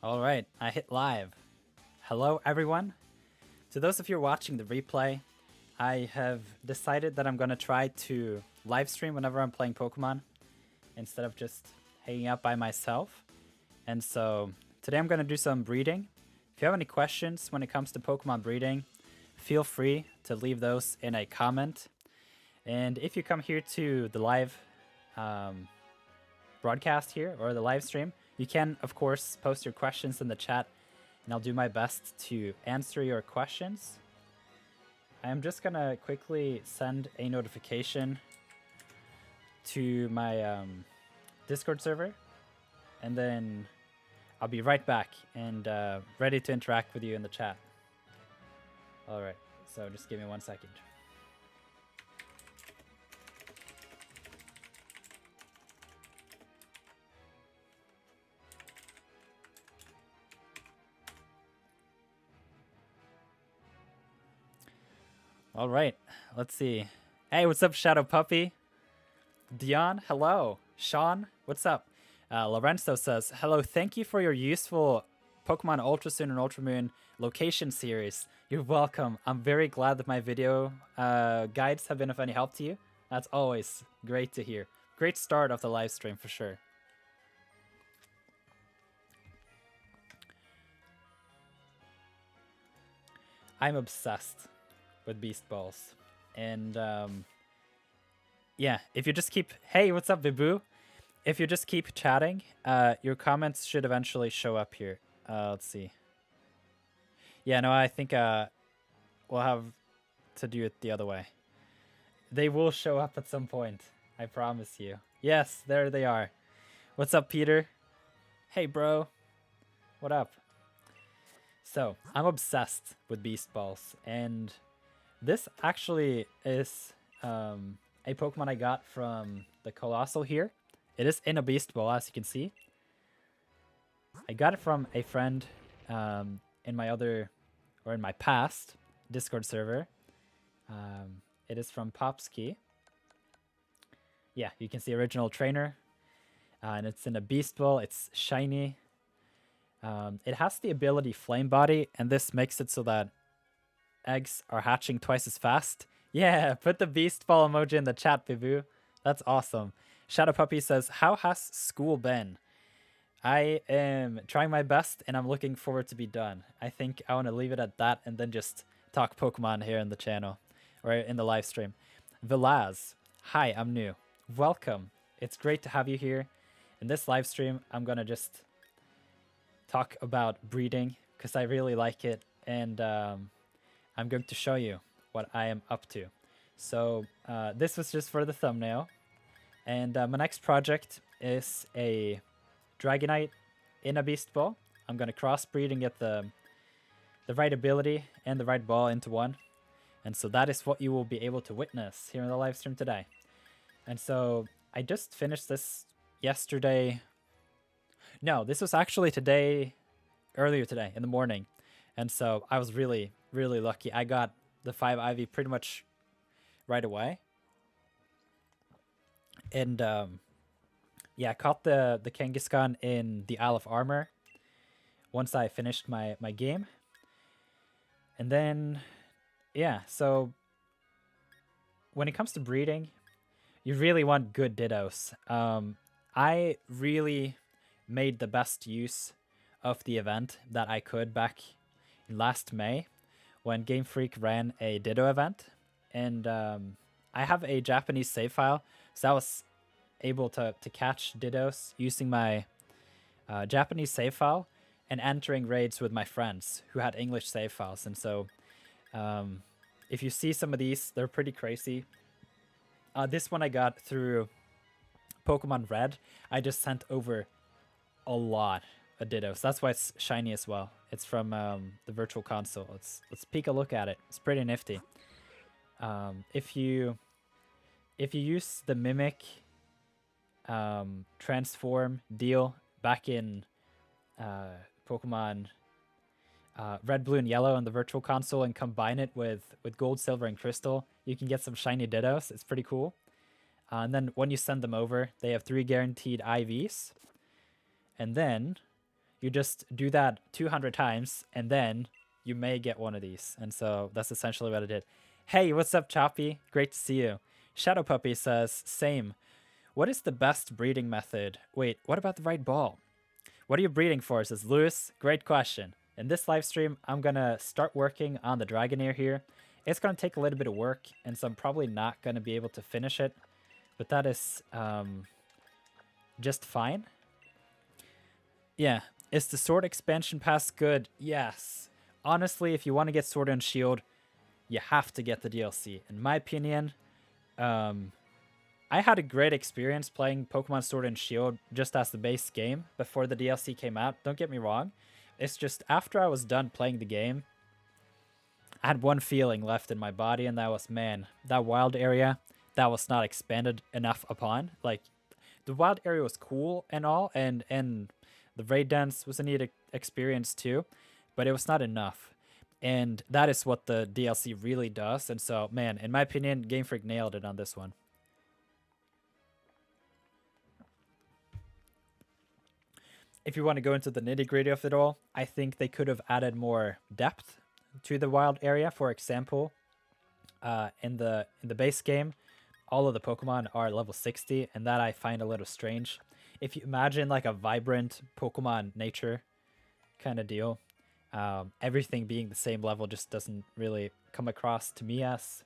All right, I hit live. Hello, everyone. To those of you watching the replay, I have decided that I'm going to try to live stream whenever I'm playing Pokemon instead of just hanging out by myself. And so today I'm going to do some breeding. If you have any questions when it comes to Pokemon breeding, feel free to leave those in a comment. And if you come here to the live broadcast here or the live stream, you can, of course, post your questions in the chat, and I'll do my best to answer your questions. I am just going to quickly send a notification to my Discord server, and then I'll be right back and ready to interact with you in the chat. All right, so just give me 1 second. All right, let's see. Hey, what's up, Shadow Puppy? Dion, hello. Sean, what's up? Lorenzo says, hello, thank you for your useful Pokemon Ultra Sun and Ultra Moon location series. You're welcome. I'm very glad that my video guides have been of any help to you. That's always great to hear. Great start of the live stream for sure. I'm obsessed with Beast Balls. And yeah, if you just keep... Hey, what's up, Bibu? If you just keep chatting, your comments should eventually show up here. Let's see. Yeah, no, I think we'll have to do it the other way. They will show up at some point. I promise you. Yes, there they are. What's up, Peter? Hey, bro. What up? So, I'm obsessed with Beast Balls, and this actually is a Pokemon I got from the Colossal here. It is in a Beast Ball, as you can see. I got it from a friend in my past Discord server. It is from Popsky. Yeah, you can see original trainer. And it's in a Beast Ball. It's shiny. It has the ability Flame Body, and this makes it so that eggs are hatching twice as fast. Yeah, put the Beast Ball emoji in the chat, Bibu. That's awesome. Shadow Puppy says, how has school been? I am trying my best, and I'm looking forward to be done. I think I want to leave it at that and then just talk Pokemon here in the channel, or in the live stream. Velaz, hi, I'm new. Welcome. It's great to have you here. In this live stream, I'm going to just talk about breeding because I really like it, and I'm going to show you what I am up to. So this was just for the thumbnail. And my next project is a Dragonite in a Beast Ball. I'm going to crossbreed and get the right ability and the right ball into one. And so that is what you will be able to witness here in the live stream today. And so I just finished this yesterday. No, this was actually earlier today in the morning. And so I was really, really lucky. I got the 5 IV pretty much right away. And yeah, I caught the Kangaskhan in the Isle of Armor once I finished my game. And then, yeah, so when it comes to breeding, you really want good dittos. I really made the best use of the event that I could back in last May when Game Freak ran a Ditto event. And I have a Japanese save file, so I was able to catch Dittos using my Japanese save file and entering raids with my friends who had English save files. And so if you see some of these, they're pretty crazy. This one I got through Pokemon Red. I just sent over a lot of Dittos. That's why it's shiny as well. It's from the Virtual Console. Let's peek a look at it. It's pretty nifty. If you use the Mimic transform deal back in Pokemon Red, Blue, and Yellow on the Virtual Console and combine it with Gold, Silver, and Crystal, you can get some shiny Dittos. It's pretty cool. And then when you send them over, they have 3 guaranteed IVs. And then you just do that 200 times, and then you may get one of these. And so that's essentially what I did. Hey, what's up, Choppy? Great to see you. Shadow Puppy says, same. What is the best breeding method? Wait, what about the right ball? What are you breeding for? Says Lewis. Great question. In this live stream, I'm going to start working on the Dragoneer here. It's going to take a little bit of work, and so I'm probably not going to be able to finish it. But that is just fine. Yeah. Is the Sword expansion pass good? Yes. Honestly, if you want to get Sword and Shield, you have to get the DLC. In my opinion, I had a great experience playing Pokemon Sword and Shield just as the base game before the DLC came out. Don't get me wrong. It's just after I was done playing the game, I had one feeling left in my body, and that was, man, that wild area, that was not expanded enough upon. Like, the wild area was cool and all, and the raid dance was a neat experience too, but it was not enough. And that is what the DLC really does. And so, man, in my opinion, Game Freak nailed it on this one. If you want to go into the nitty-gritty of it all, I think they could have added more depth to the wild area. For example, in the base game, all of the Pokemon are level 60, and that I find a little strange. If you imagine like a vibrant Pokemon nature kind of deal, everything being the same level just doesn't really come across to me as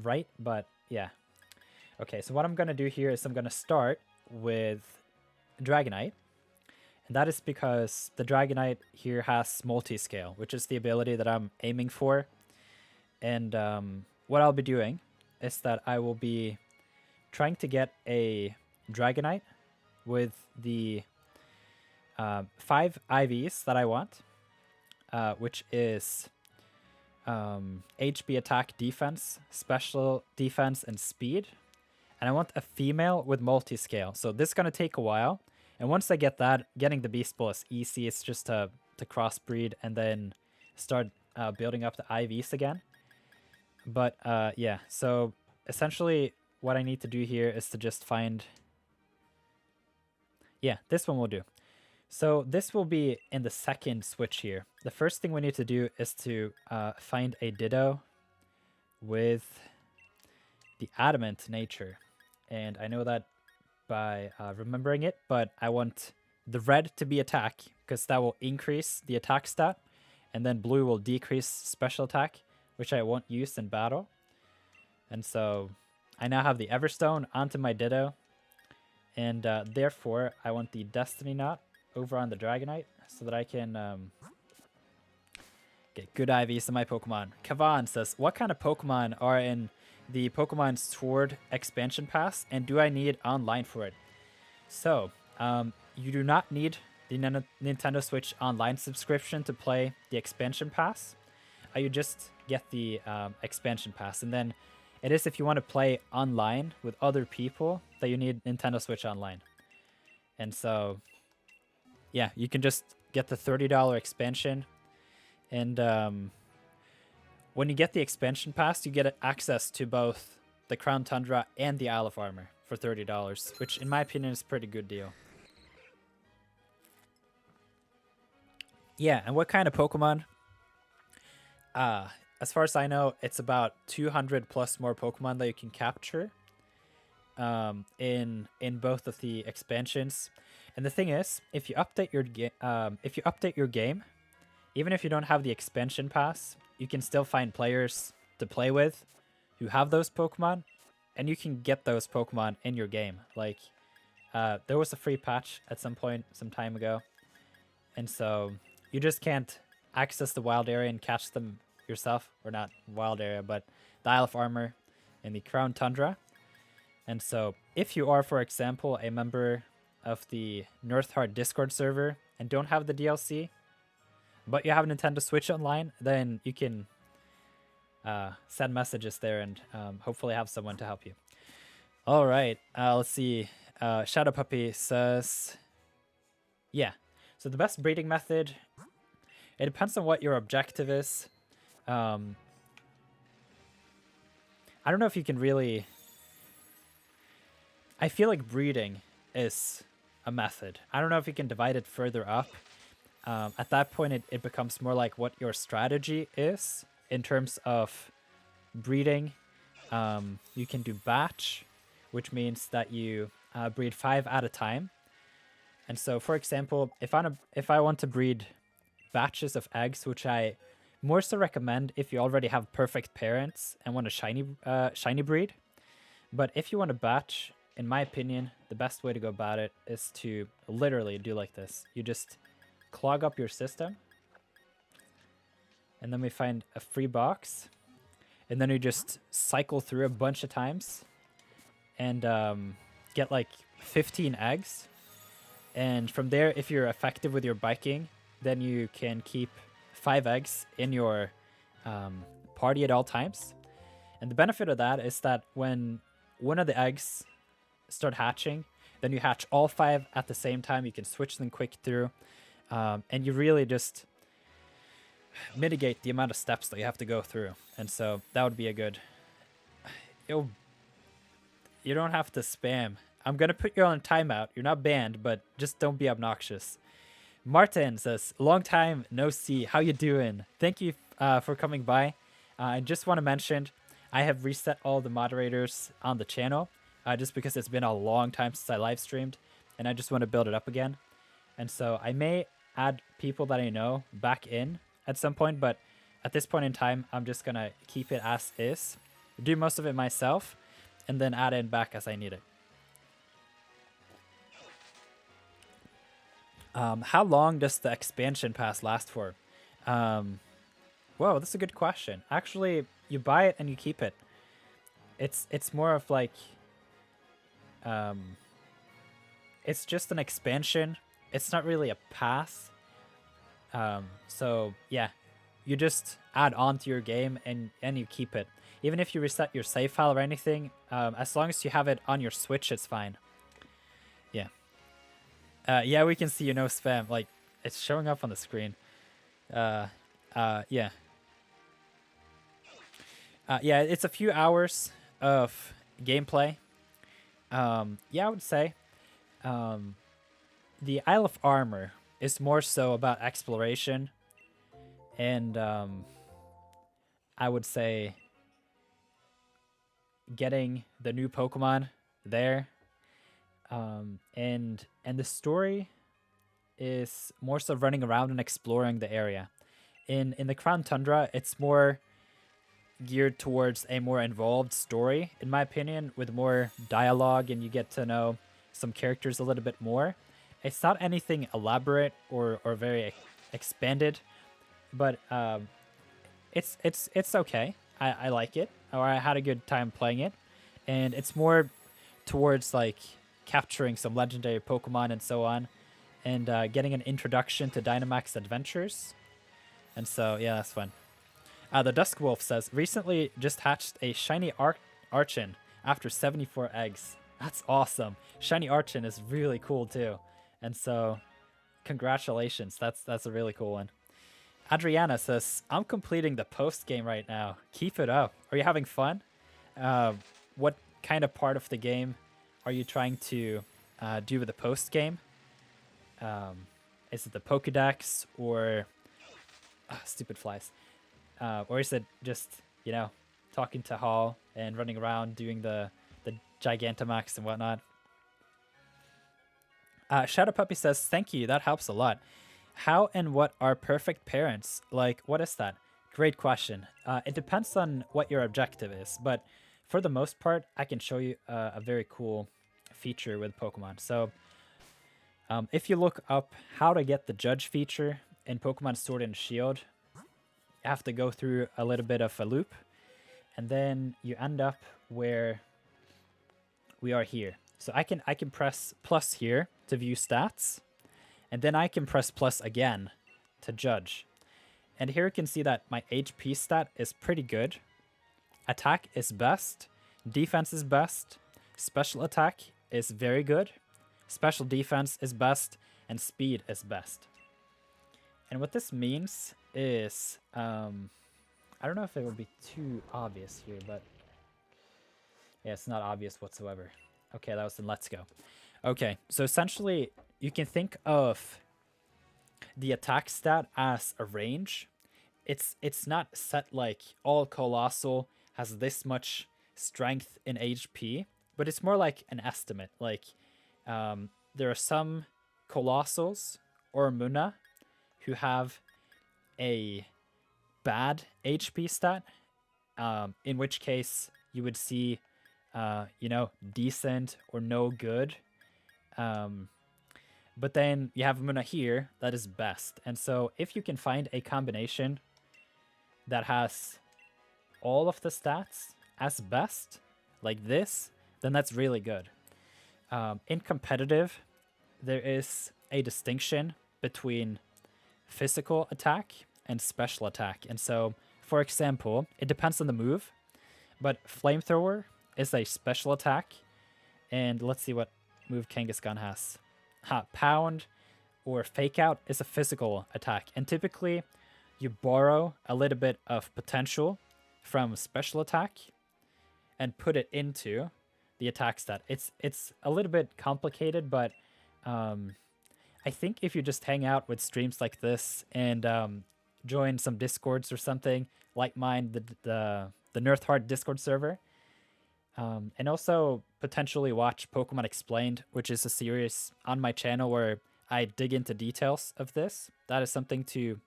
right. But yeah. Okay, so what I'm going to do here is I'm going to start with Dragonite. And that is because the Dragonite here has multi-scale, which is the ability that I'm aiming for. And what I'll be doing is that I will be trying to get a Dragonite with the 5 IVs that I want, which is HP attack, defense, special defense, and speed. And I want a female with multi-scale. So this is going to take a while. And once I get that, getting the Beast Ball is easy. It's just to crossbreed and then start building up the IVs again. But yeah, so essentially what I need to do here is to just find... Yeah, this one will do. So this will be in the second switch here. The first thing we need to do is to find a Ditto with the Adamant nature. And I know that by remembering it, but I want the red to be attack, because that will increase the attack stat, and then blue will decrease special attack, which I won't use in battle. And so I now have the Everstone onto my Ditto, and therefore I want the Destiny Knot over on the Dragonite so that I can get good IVs to my Pokemon. Kavan says, what kind of Pokemon are in the Pokemon Sword expansion pass, and do I need online for it? So, you do not need the Nintendo Switch online subscription to play the expansion pass. You just get the expansion pass, and then it is if you want to play online with other people that you need Nintendo Switch Online. And so, yeah, you can just get the $30 expansion, and when you get the expansion pass, you get access to both the Crown Tundra and the Isle of Armor for $30, which in my opinion is a pretty good deal. Yeah, and what kind of Pokemon? As far as I know, it's about 200 plus more Pokemon that you can capture in both of the expansions. And the thing is, if you update your game, even if you don't have the expansion pass, you can still find players to play with who have those Pokemon, and you can get those Pokemon in your game. Like, there was a free patch at some point, some time ago, and so you just can't access the wild area and catch them yourself, or not wild area, but the Isle of Armor and the Crown Tundra. And so if you are, for example, a member of the Nirtheart Discord server and don't have the DLC, but you have Nintendo Switch Online, then you can send messages there and hopefully have someone to help you. All right, let's see. Shadow Puppy says, yeah. So the best breeding method, it depends on what your objective is. I don't know if you can really... I feel like breeding is a method. I don't know if you can divide it further up. At that point, it becomes more like what your strategy is in terms of breeding. You can do batch, which means that you breed 5 at a time. And so, for example, if I want to breed batches of eggs, which I more so recommend if you already have perfect parents and want a shiny breed. But if you want a batch, in my opinion, the best way to go about it is to literally do like this. You just clog up your system, and then we find a free box, and then you just cycle through a bunch of times and get like 15 eggs. And from there, if you're effective with your biking, then you can keep 5 eggs in your party at all times. And the benefit of that is that when one of the eggs start hatching, then you hatch all 5 at the same time. You can switch them quick through, and you really just mitigate the amount of steps that you have to go through. And so that would be a good... You don't have to spam. I'm going to put you on timeout. You're not banned, but just don't be obnoxious. Martin says, long time no see. How you doing? Thank you for coming by. I just want to mention, I have reset all the moderators on the channel just because it's been a long time since I live streamed, and I just want to build it up again. And so I may add people that I know back in at some point, but at this point in time, I'm just going to keep it as is, do most of it myself, and then add in back as I need it. How long does the expansion pass last for? Whoa, that's a good question. Actually, you buy it and you keep it. It's more of like, it's just an expansion. It's not really a pass. So yeah, you just add on to your game and you keep it. Even if you reset your save file or anything, as long as you have it on your Switch, it's fine. Yeah. Yeah, we can see no spam. Like, it's showing up on the screen. Yeah. Yeah, it's a few hours of gameplay. Yeah, I would say the Isle of Armor is more so about exploration, and I would say getting the new Pokemon there. And the story is more so running around and exploring the area. In the Crown Tundra, it's more geared towards a more involved story, in my opinion, with more dialogue, and you get to know some characters a little bit more. It's not anything elaborate or very expanded, but it's okay. I like it, or I had a good time playing it, and it's more towards like capturing some legendary Pokemon and so on, and getting an introduction to Dynamax adventures. And so, yeah, that's fun. The Dusk Wolf says, recently just hatched a shiny Archon after 74 eggs. That's awesome. Shiny Archon is really cool too. And so, congratulations. That's a really cool one. Adriana says, I'm completing the post game right now. Keep it up. Are you having fun? What kind of part of the game are you trying to do with the post game? Is it the Pokedex or stupid flies? Or is it just, you know, talking to Hall and running around doing the Gigantamax and whatnot? Shadow Puppy says, thank you. That helps a lot. How and what are perfect parents? Like, what is that? Great question. It depends on what your objective is, but for the most part, I can show you a very cool feature with Pokemon. So if you look up how to get the Judge feature in Pokemon Sword and Shield, you have to go through a little bit of a loop, and then you end up where we are here. So I can press plus here to view stats, and then I can press plus again to judge. And here you can see that my HP stat is pretty good. Attack is best, defense is best, special attack is very good, special defense is best, and speed is best. And what this means is, I don't know if it will be too obvious here, but yeah, it's not obvious whatsoever. Okay, that was in Let's Go. Okay, so essentially you can think of the attack stat as a range. It's not set like all colossal has this much strength in HP, but it's more like an estimate. Like there are some colossals or Muna who have a bad HP stat, in which case you would see, decent or no good. Um, but then you have Muna here that is best. And so if you can find a combination that has all of the stats as best, like this, then that's really good. In competitive, there is a distinction between physical attack and special attack. And so, for example, it depends on the move, but Flamethrower is a special attack. And let's see what move Kangaskhan has. Pound or Fake Out is a physical attack. And typically, you borrow a little bit of potential from special attack and put it into the attack stat. It's a little bit complicated, but I think if you just hang out with streams like this and join some discords or something like mine, the Nirtheart Discord server, and also potentially watch Pokemon Explained, which is a series on my channel where I dig into details of this. That is something to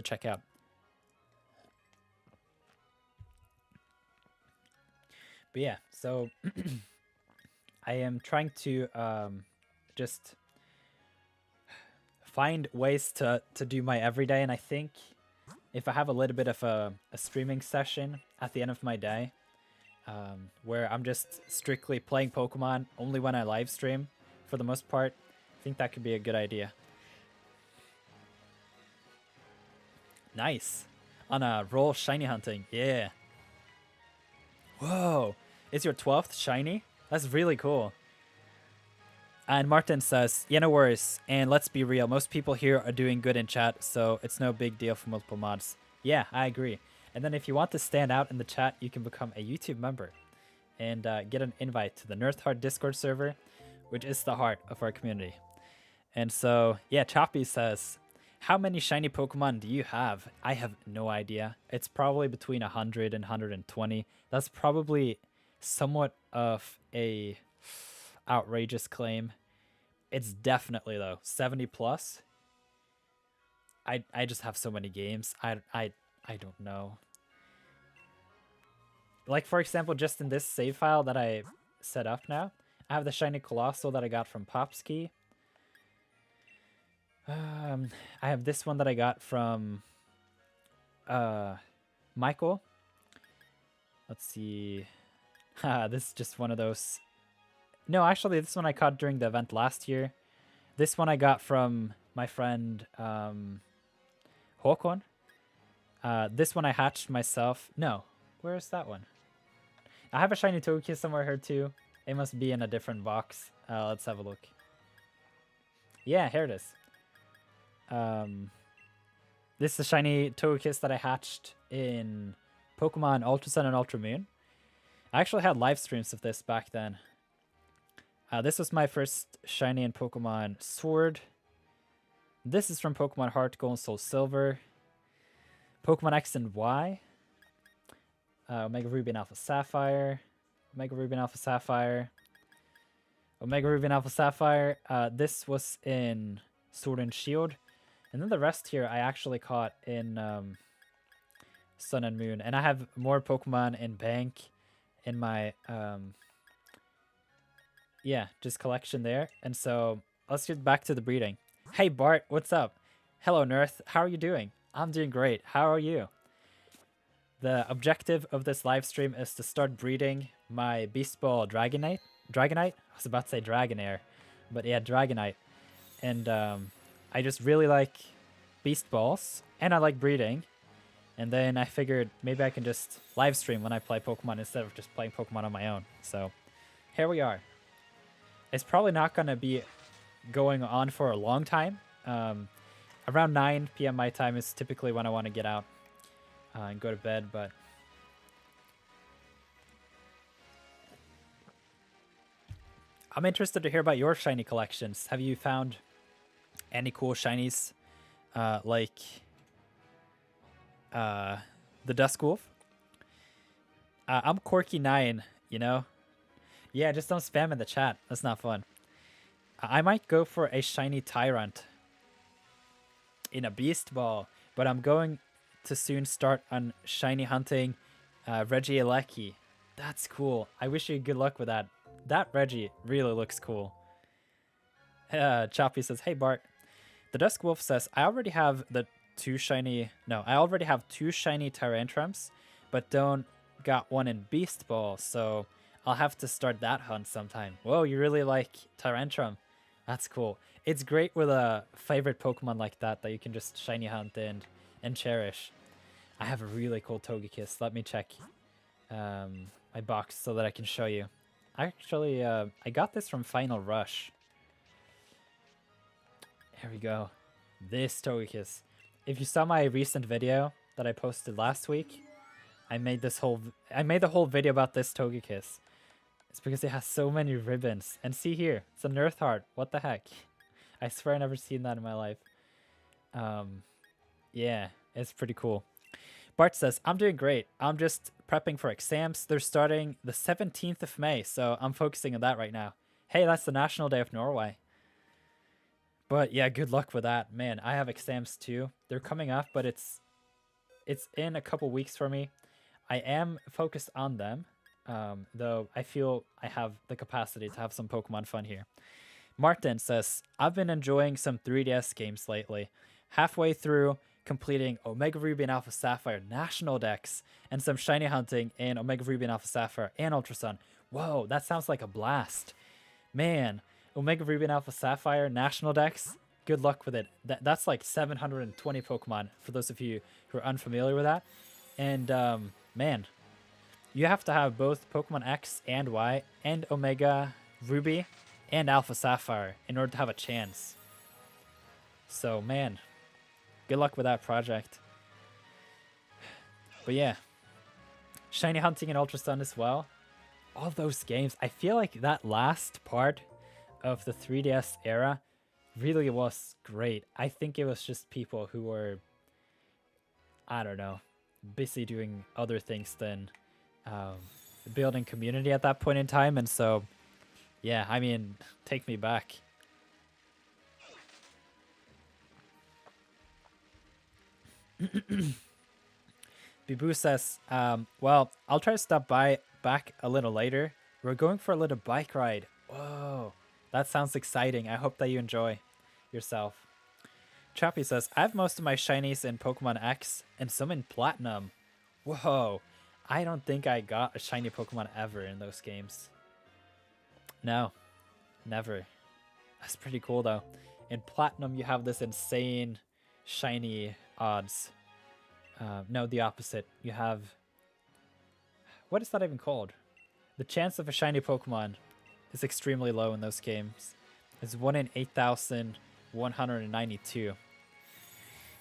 check out. But yeah, so I am trying to just find ways to do my everyday, and I think if I have a little bit of a streaming session at the end of my day, where I'm just strictly playing Pokemon only when I live stream, for the most part, I think that could be a good idea. Nice. On a roll shiny hunting. Yeah. Whoa. It's your 12th shiny? That's really cool. And Martin says, yeah, no worries. And let's be real. Most people here are doing good in chat, so it's no big deal for multiple mods. Yeah, I agree. And then if you want to stand out in the chat, you can become a YouTube member and get an invite to the Nirtheart Discord server, which is the heart of our community. And so, yeah, Choppy says, how many shiny Pokemon do you have? I have no idea. It's probably between 100 and 120. That's probably somewhat of a outrageous claim. It's definitely, though, 70 plus. I just have so many games. I don't know. Like, for example, just in this save file that I set up now, I have the shiny Colossal that I got from Popsky. I have this one that I got from Michael. Let's see. This is just one of those. No, actually, this one I caught during the event last year. This one I got from my friend Håkon. This one I hatched myself. No, where is that one? I have a shiny Togekiss somewhere here too. It must be in a different box. Let's have a look. Yeah, here it is. This is a shiny Togekiss that I hatched in Pokemon Ultra Sun and Ultra Moon. I actually had live streams of this back then. This was my first shiny in Pokemon Sword. This is from Pokemon Heart Gold and Soul Silver. Pokemon X and Y. Omega Ruby and Alpha Sapphire. Omega Ruby and Alpha Sapphire. Omega Ruby and Alpha Sapphire. This was in Sword and Shield. And then the rest here I actually caught in Sun and Moon. And I have more Pokemon in Bank in my just collection there. And so let's get back to the breeding. Hey Bart, what's up? Hello Nirth, how are you doing? I'm doing great. How are you? The objective of this live stream is to start breeding my Beast Ball Dragonite. I was about to say Dragonair, but yeah, Dragonite. And I just really like Beast Balls, and I like breeding. And then I figured maybe I can just live stream when I play Pokemon instead of just playing Pokemon on my own. So here we are. It's probably not going to be going on for a long time. Around 9 p.m. my time is typically when I want to get out and go to bed, but I'm interested to hear about your shiny collections. Have you found any cool shinies, like the Dusk Wolf? I'm Corky9, you know? Yeah, just don't spam in the chat. That's not fun. I might go for a shiny Tyrant in a Beast Ball, but I'm going to soon start on shiny hunting Regieleki. That's cool. I wish you good luck with that. That Reggie really looks cool. Choppy says, hey Bart. The Dusk Wolf says, I already have two shiny Tyrantrums, but don't got one in Beast Ball, so I'll have to start that hunt sometime. Whoa, you really like Tyrantrum. That's cool. It's great with a favorite Pokemon like that you can just shiny hunt and cherish. I have a really cool Togekiss. Let me check my box so that I can show you. Actually, I got this from Final Rush. Here we go. This Togekiss. If you saw my recent video that I posted last week, I made the whole video about this Togekiss. It's because it has so many ribbons. And see here, it's a Nirtheart. What the heck? I swear I never seen that in my life. Yeah, it's pretty cool. Bart says, I'm doing great. I'm just prepping for exams. They're starting the 17th of May, so I'm focusing on that right now. Hey, that's the National Day of Norway. But yeah, good luck with that. Man, I have exams too. They're coming up, but it's in a couple weeks for me. I am focused on them, though I feel I have the capacity to have some Pokemon fun here. Martin says, I've been enjoying some 3DS games lately. Halfway through completing Omega Ruby and Alpha Sapphire National Dex and some shiny hunting in Omega Ruby and Alpha Sapphire and Ultra Sun. Whoa, that sounds like a blast. Man, Omega Ruby and Alpha Sapphire National Dex, good luck with it. That's like 720 Pokemon for those of you who are unfamiliar with that. And man, you have to have both Pokemon X and Y and Omega Ruby and Alpha Sapphire in order to have a chance. So man, good luck with that project. But yeah, shiny hunting and Ultra Sun as well. All those games, I feel like that last part of the 3DS era really was great. I think it was just people who were, I don't know, busy doing other things than building community at that point in time. And so, yeah, I mean, take me back. Bibu says, well, I'll try to stop back a little later. We're going for a little bike ride. Whoa, that sounds exciting. I hope that you enjoy yourself. Chappie says, I have most of my shinies in Pokemon X and some in Platinum. Whoa, I don't think I got a shiny Pokemon ever in those games. No, never. That's pretty cool though. In Platinum, you have this insane shiny odds. No, the opposite. You have... What is that even called? The chance of a shiny Pokemon is extremely low in those games. It's 1 in 8,192.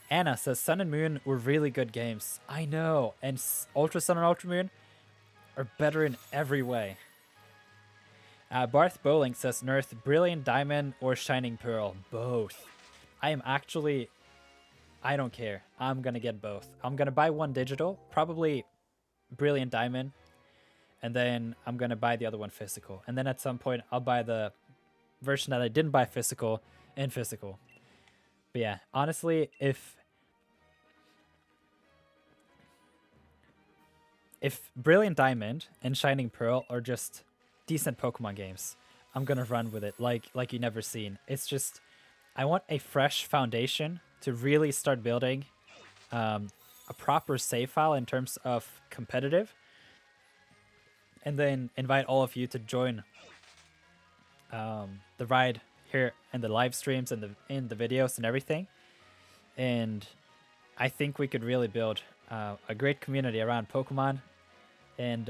Anna says, Sun and Moon were really good games. I know, and Ultra Sun and Ultra Moon are better in every way. Barth Bowling says, Nirth, Brilliant Diamond or Shining Pearl? Both. I am actually... I don't care. I'm going to get both. I'm going to buy one digital, probably Brilliant Diamond, and then I'm going to buy the other one physical. And then at some point, I'll buy the version that I didn't buy physical in physical. But yeah, honestly, if Brilliant Diamond and Shining Pearl are just decent Pokemon games, I'm going to run with it like you never seen. It's just, I want a fresh foundation to really start building a proper save file in terms of competitive, and then invite all of you to join the ride here and the live streams and the videos and everything. And I think we could really build a great community around Pokemon and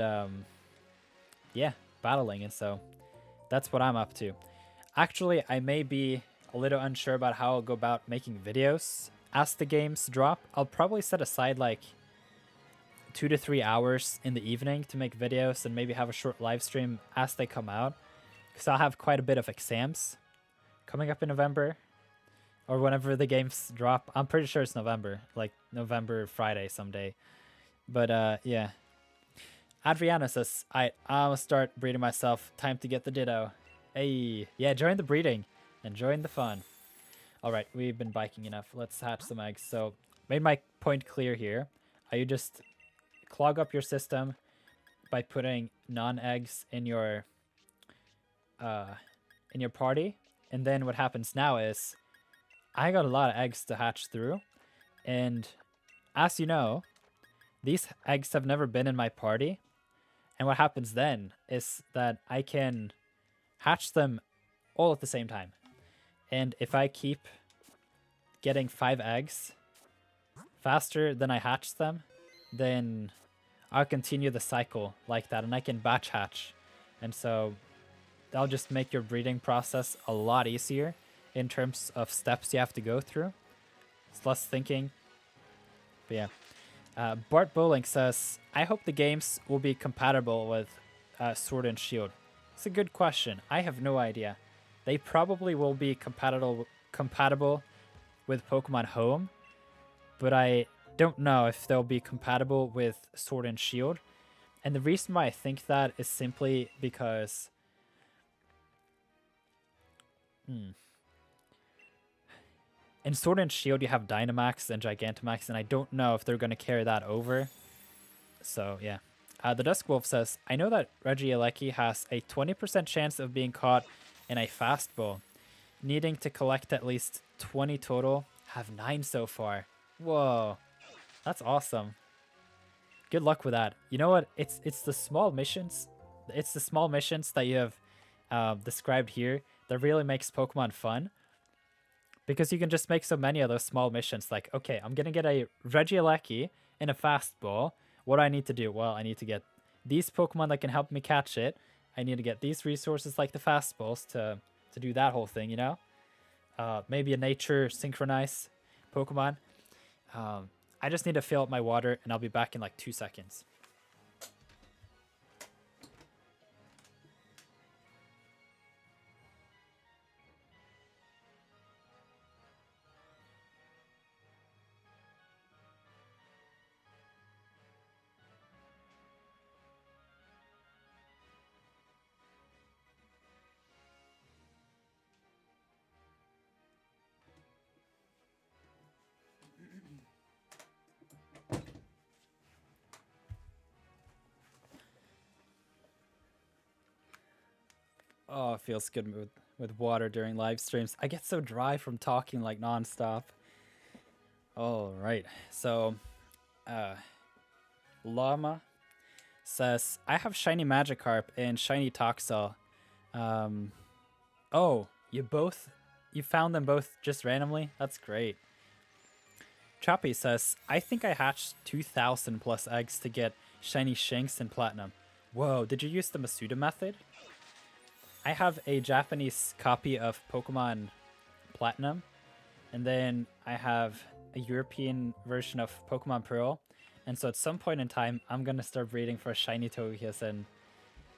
yeah, battling. And so that's what I'm up to. Actually, I may be a little unsure about how I'll go about making videos as the games drop. I'll probably set aside like 2 to 3 hours in the evening to make videos and maybe have a short live stream as they come out, because I'll have quite a bit of exams coming up in November, or whenever the games drop. I'm pretty sure it's November, like November Friday someday. But yeah. Adriana says, I'm gonna start breeding myself. Time to get the ditto. Hey, yeah, join the breeding and join the fun. All right, we've been biking enough. Let's hatch some eggs. So, made my point clear here. You just clog up your system by putting non-eggs in your party, and then what happens now is I got a lot of eggs to hatch through, and as you know, these eggs have never been in my party. And what happens then is that I can hatch them all at the same time. And if I keep getting 5 eggs faster than I hatch them, then I'll continue the cycle like that, and I can batch hatch. And so that'll just make your breeding process a lot easier in terms of steps you have to go through. It's less thinking. But yeah. Bart Bowling says, I hope the games will be compatible with Sword and Shield. It's a good question. I have no idea. They probably will be compatible with Pokemon Home, but I don't know if they'll be compatible with Sword and Shield. And the reason why I think that is simply because in Sword and Shield, you have Dynamax and Gigantamax, and I don't know if they're going to carry that over. So, yeah. The Dusk Wolf says, I know that Regieleki has a 20% chance of being caught in a fastball. Needing to collect at least 20 total. Have 9 so far. Whoa. That's awesome. Good luck with that. You know what? It's the small missions. It's the small missions that you have described here that really makes Pokemon fun. Because you can just make so many of those small missions. Like, okay, I'm going to get a Regieleki in a fastball. What do I need to do? Well, I need to get these Pokemon that can help me catch it. I need to get these resources like the fastballs to do that whole thing, you know? Maybe a nature synchronize Pokemon. I just need to fill up my water, and I'll be back in like 2 seconds. Oh, it feels good with water during live streams. I get so dry from talking like nonstop. All right, so Llama says, I have shiny Magikarp and shiny Toxel. Oh, you found them both just randomly? That's great. Choppy says, I think I hatched 2,000 plus eggs to get shiny Shinx and Platinum. Whoa, did you use the Masuda method? I have a Japanese copy of Pokemon Platinum, and then I have a European version of Pokemon Pearl. And so at some point in time, I'm going to start breeding for shiny Togekiss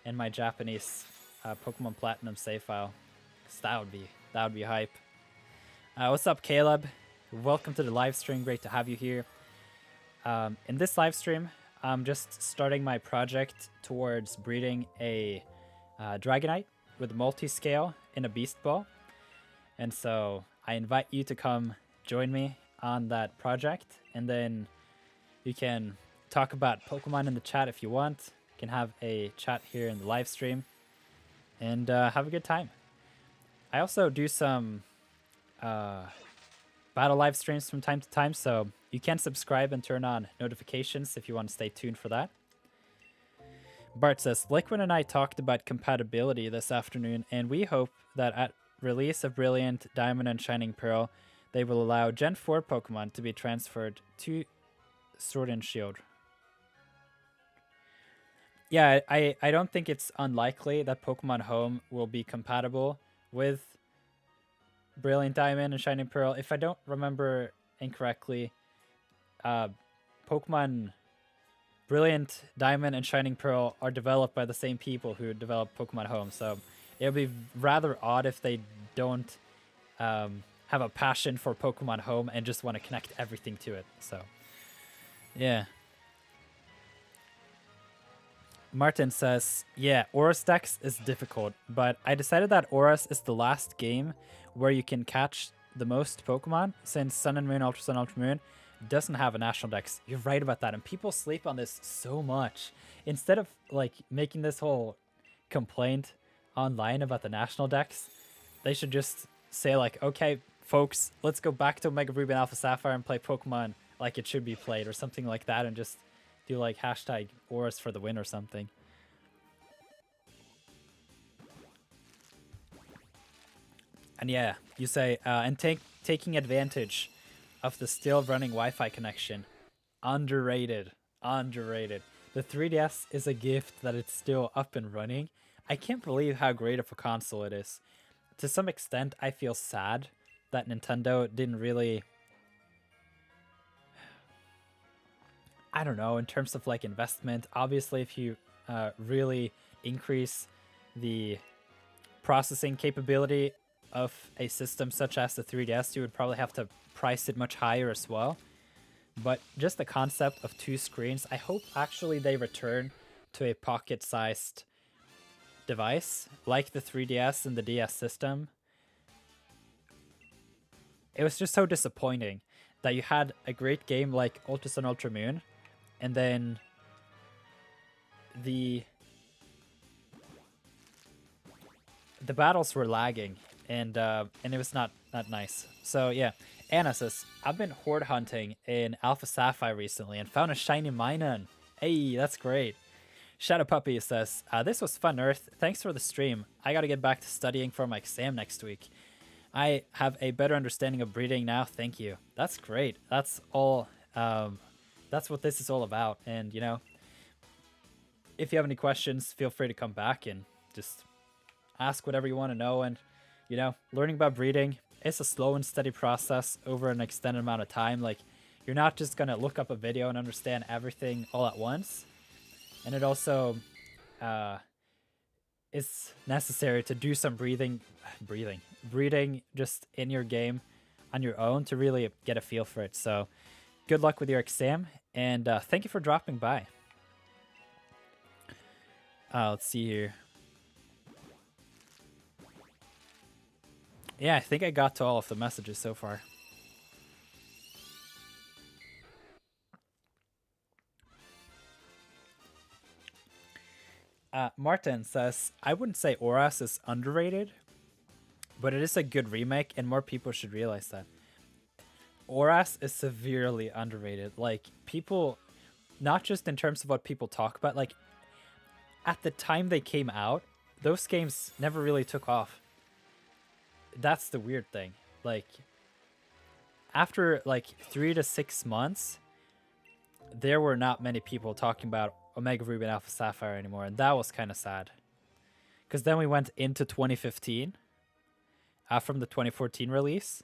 in my Japanese Pokemon Platinum save file. So that would be hype. What's up, Caleb? Welcome to the live stream. Great to have you here. In this live stream, I'm just starting my project towards breeding a Dragonite with multi-scale in a Beast Ball. And so I invite you to come join me on that project. And then you can talk about Pokemon in the chat if you want. You can have a chat here in the live stream. And have a good time. I also do some battle live streams from time to time. So you can subscribe and turn on notifications if you want to stay tuned for that. Bart says, Liquid and I talked about compatibility this afternoon, and we hope that at release of Brilliant, Diamond, and Shining Pearl, they will allow Gen 4 Pokemon to be transferred to Sword and Shield. Yeah, I don't think it's unlikely that Pokemon Home will be compatible with Brilliant Diamond and Shining Pearl. If I don't remember incorrectly, Pokemon Brilliant Diamond and Shining Pearl are developed by the same people who developed Pokemon Home. So It would be rather odd if they don't have a passion for Pokemon Home and just want to connect everything to it. So, yeah. Martin says, yeah, Aurus Dex is difficult, but I decided that Aurus is the last game where you can catch the most Pokemon, since Sun and Moon, Ultra Sun, Ultra Moon doesn't have a national dex. You're right about that, and people sleep on this so much. Instead of like making this whole complaint online about the national dex, they should just say like, okay, folks, let's go back to Omega Ruby and Alpha Sapphire and play Pokemon like it should be played, or something like that, and just do like hashtag Aurus for the win or something. And yeah, you say, and taking advantage of the still running Wi-Fi connection. Underrated. Underrated. The 3DS is a gift that it's still up and running. I can't believe how great of a console it is. To some extent, I feel sad that Nintendo didn't really... I don't know, in terms of like investment, obviously if you really increase the processing capability of a system such as the 3DS, you would probably have to price it much higher as well. But just the concept of 2 screens, I hope actually they return to a pocket-sized device like the 3DS and the DS system. It was just so disappointing that you had a great game like Ultra Sun, Ultra Moon, and then the battles were lagging, and it was not nice. So yeah, Anna says, I've been horde hunting in Alpha Sapphire recently and found a shiny Minun. Hey, that's great. Shadow Puppy says, this was fun, Nirth. Thanks for the stream. I gotta get back to studying for my exam next week. I have a better understanding of breeding now, thank you. That's great. That's all... that's what this is all about. And, you know, if you have any questions, feel free to come back and just ask whatever you want to know. And, you know, learning about breeding is a slow and steady process over an extended amount of time. Like, you're not just going to look up a video and understand everything all at once. And it also is necessary to do some breeding just in your game on your own to really get a feel for it. So good luck with your exam, and thank you for dropping by. Let's see here. Yeah, I think I got to all of the messages so far. Martin says, I wouldn't say Aurus is underrated, but it is a good remake, and more people should realize that. Aurus is severely underrated. Like, people, not just in terms of what people talk about, like, at the time they came out, those games never really took off. That's the weird thing. Like, after, like, 3 to 6 months, there were not many people talking about Omega Ruby and Alpha Sapphire anymore, and that was kind of sad. Because then we went into 2015, from the 2014 release,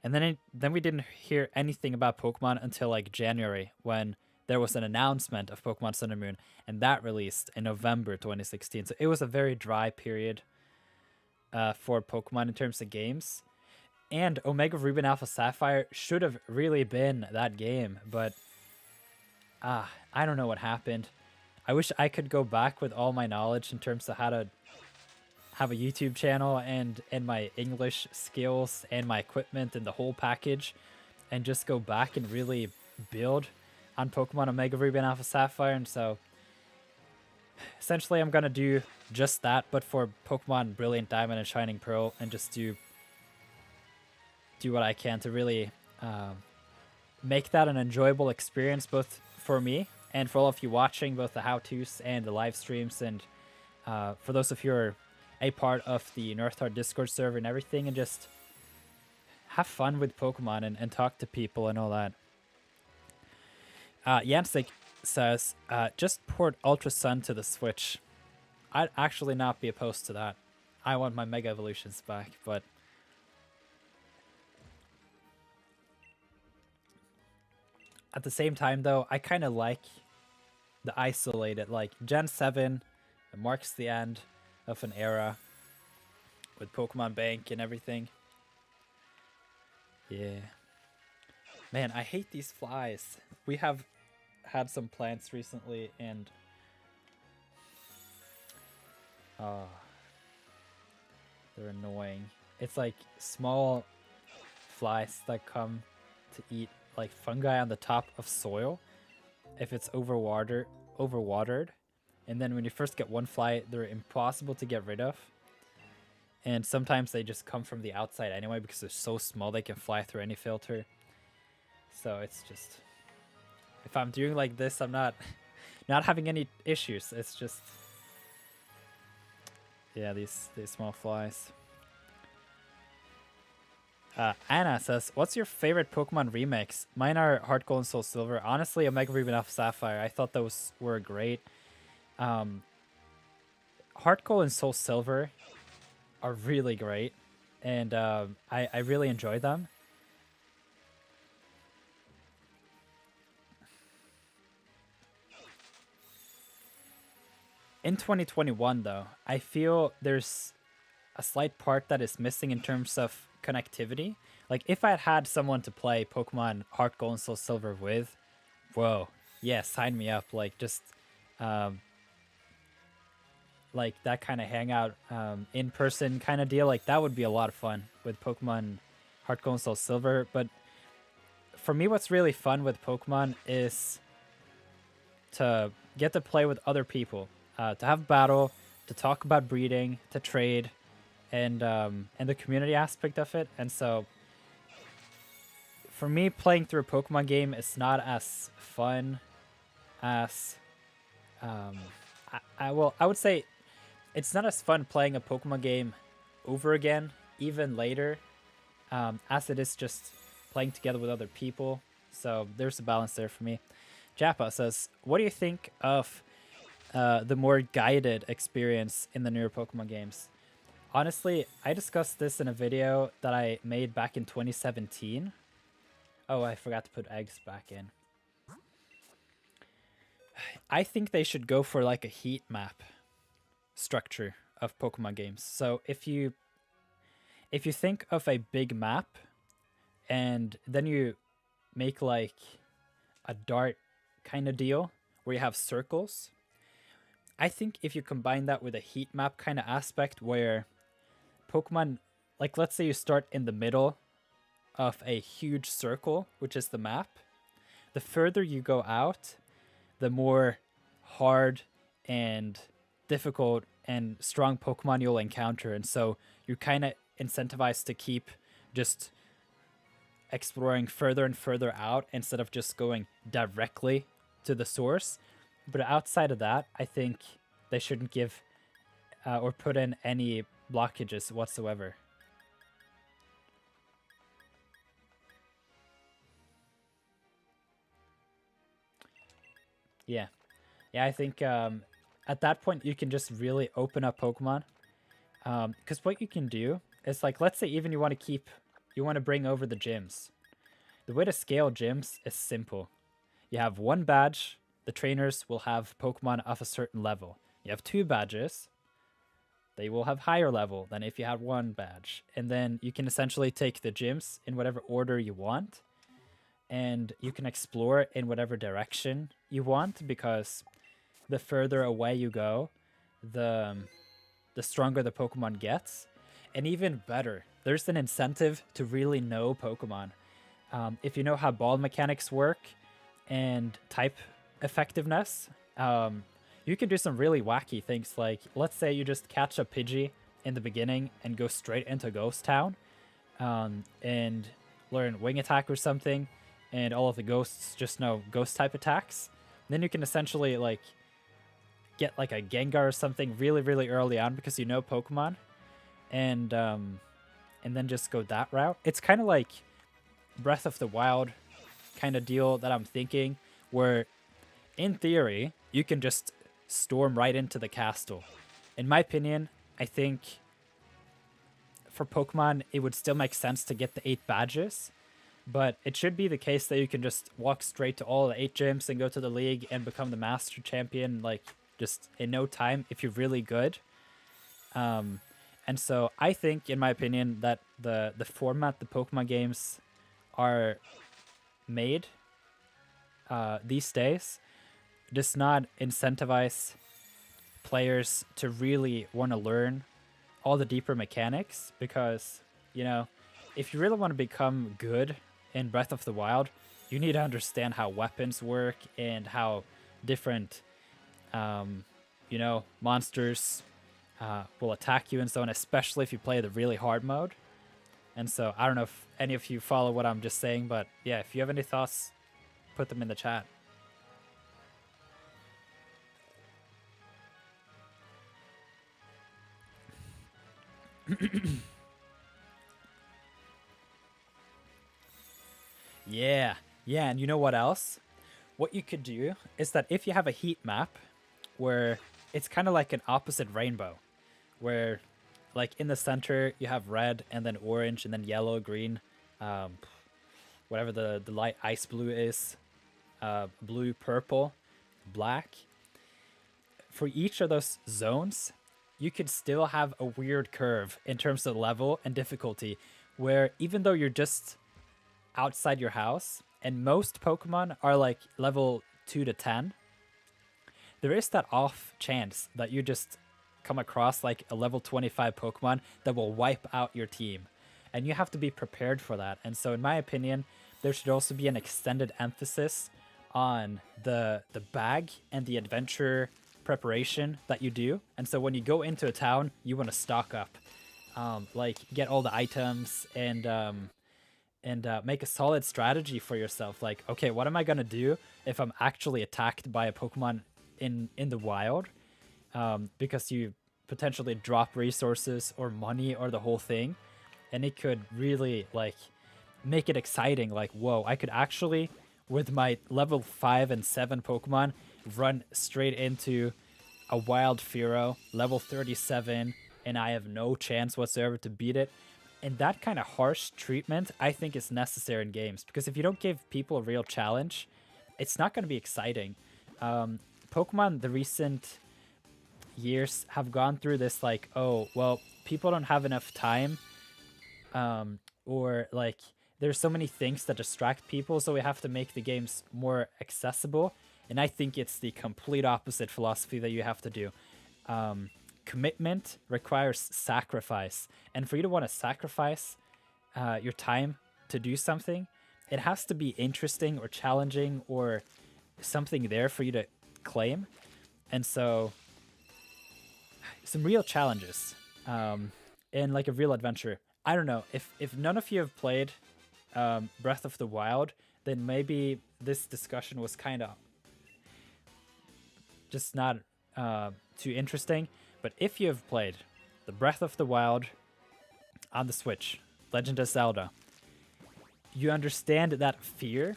and then we didn't hear anything about Pokemon until like January, when there was an announcement of Pokemon Sun and Moon, and that released in November 2016. So it was a very dry period for Pokemon in terms of games. And Omega Ruby and Alpha Sapphire should have really been that game, but I don't know what happened. I wish I could go back with all my knowledge in terms of how to have a YouTube channel and my English skills and my equipment and the whole package, and just go back and really build on Pokemon Omega Ruby and Alpha Sapphire. And so essentially I'm going to do just that, but for Pokemon Brilliant Diamond and Shining Pearl, and just do what I can to really make that an enjoyable experience, both for me and for all of you watching, both the how-tos and the live streams, and for those of you who are a part of the Nirtheart Discord server and everything, and just have fun with Pokemon and talk to people and all that. Yansik says, just port Ultra Sun to the Switch. I'd actually not be opposed to that. I want my Mega Evolutions back, but at the same time, though, I kind of like the isolated, like Gen 7, it marks the end of an era. with Pokemon Bank and everything. Yeah. Man, I hate these flies. We have had some plants recently, and they're annoying. It's like small flies that come to eat like fungi on the top of soil if it's overwatered. And then when you first get one fly, they're impossible to get rid of. And sometimes they just come from the outside anyway because they're so small they can fly through any filter. So it's just, if I'm doing like this, I'm not having any issues. It's just, yeah, these small flies. Anna says, what's your favorite Pokemon remakes? Mine are Heart Gold and Soul Silver. Honestly, Omega Ruby and Alpha Sapphire. I thought those were great. Heart Gold and Soul Silver are really great, and I really enjoy them. In 2021, though, I feel there's a slight part that is missing in terms of connectivity. Like, if I had someone to play Pokemon Heart Gold and Soul Silver with, whoa, yeah, sign me up. Like, just like that kind of hangout, in-person kind of deal. Like, that would be a lot of fun with Pokemon Heart Gold and Soul Silver. But for me, what's really fun with Pokemon is to get to play with other people, to have battle, to talk about breeding, to trade, and the community aspect of it. And so for me, playing through a Pokemon game is not as fun as I would say it's not as fun playing a Pokemon game over again, even later, as it is just playing together with other people. So there's a balance there for me. Jappa says, what do you think of the more guided experience in the newer Pokemon games? Honestly, I discussed this in a video that I made back in 2017. Oh, I forgot to put eggs back in. I think they should go for like a heat map structure of Pokemon games. So if you think of a big map and then you make like a dart kind of deal where you have circles, I think if you combine that with a heat map kind of aspect where Pokemon, like let's say you start in the middle of a huge circle, which is the map, the further you go out, the more hard and difficult and strong Pokemon you'll encounter. And so you're kind of incentivized to keep just exploring further and further out instead of just going directly to the source. But outside of that, I think they shouldn't give or put in any blockages whatsoever. Yeah, I think at that point you can just really open up Pokemon, because what you can do is, like, let's say even you want to bring over the gyms. The way to scale gyms is simple. You have one badge, the trainers will have Pokemon of a certain level. You have 2 badges, they will have higher level than if you had 1 badge. And then you can essentially take the gyms in whatever order you want, and you can explore in whatever direction you want, because the further away you go, the stronger the Pokemon gets. And even better, there's an incentive to really know Pokemon. If you know how ball mechanics work and type effectiveness, you can do some really wacky things. Like, let's say you just catch a Pidgey in the beginning and go straight into Ghost Town, and learn Wing Attack or something, and all of the ghosts just know ghost type attacks. Then you can essentially like get like a Gengar or something really, really early on because you know Pokemon, and then just go that route. It's kind of like Breath of the Wild kind of deal that I'm thinking, where in theory you can just storm right into the castle. In my opinion, I think for Pokemon it would still make sense to get the 8 badges, but it should be the case that you can just walk straight to all the 8 gyms and go to the league and become the master champion, like, just in no time if you're really good. And And so I think, in my opinion, that the format the Pokemon games are made these days does not incentivize players to really want to learn all the deeper mechanics, because, you know, if you really want to become good in Breath of the Wild, you need to understand how weapons work and how different, you know, monsters will attack you and so on, especially if you play the really hard mode. And so I don't know if any of you follow what I'm just saying, but yeah, if you have any thoughts, put them in the chat. Yeah, yeah, and you know what else? What you could do is that if you have a heat map where it's kind of like an opposite rainbow, where like in the center you have red and then orange and then yellow, green, whatever the light ice blue is, blue, purple, black. For each of those zones, you could still have a weird curve in terms of level and difficulty, where even though you're just outside your house, and most Pokemon are like level 2 to 10, there is that off chance that you just come across like a level 25 Pokemon that will wipe out your team. And you have to be prepared for that. And so in my opinion, there should also be an extended emphasis on the bag and the adventure preparation that you do. And so when you go into a town, you want to stock up. Like get all the items and make a solid strategy for yourself. Like, okay, what am I gonna do if I'm actually attacked by a Pokemon in the wild? Because you potentially drop resources or money or the whole thing, and it could really like make it exciting. Like, whoa, I could actually, with my level 5 and 7 Pokemon, run straight into a wild Fearow, level 37, and I have no chance whatsoever to beat it. And that kind of harsh treatment, I think, is necessary in games, because if you don't give people a real challenge, it's not going to be exciting. Pokemon, the recent years, have gone through this like, oh, well, people don't have enough time, or like there's so many things that distract people, so we have to make the games more accessible. And I think it's the complete opposite philosophy that you have to do. Commitment requires sacrifice, and for you to want to sacrifice your time to do something, it has to be interesting or challenging or something there for you to claim. And so some real challenges and like a real adventure. I don't know if none of you have played Breath of the Wild, then maybe this discussion was kind of just not too interesting. But if you have played the Breath of the Wild on the Switch, Legend of Zelda, you understand that fear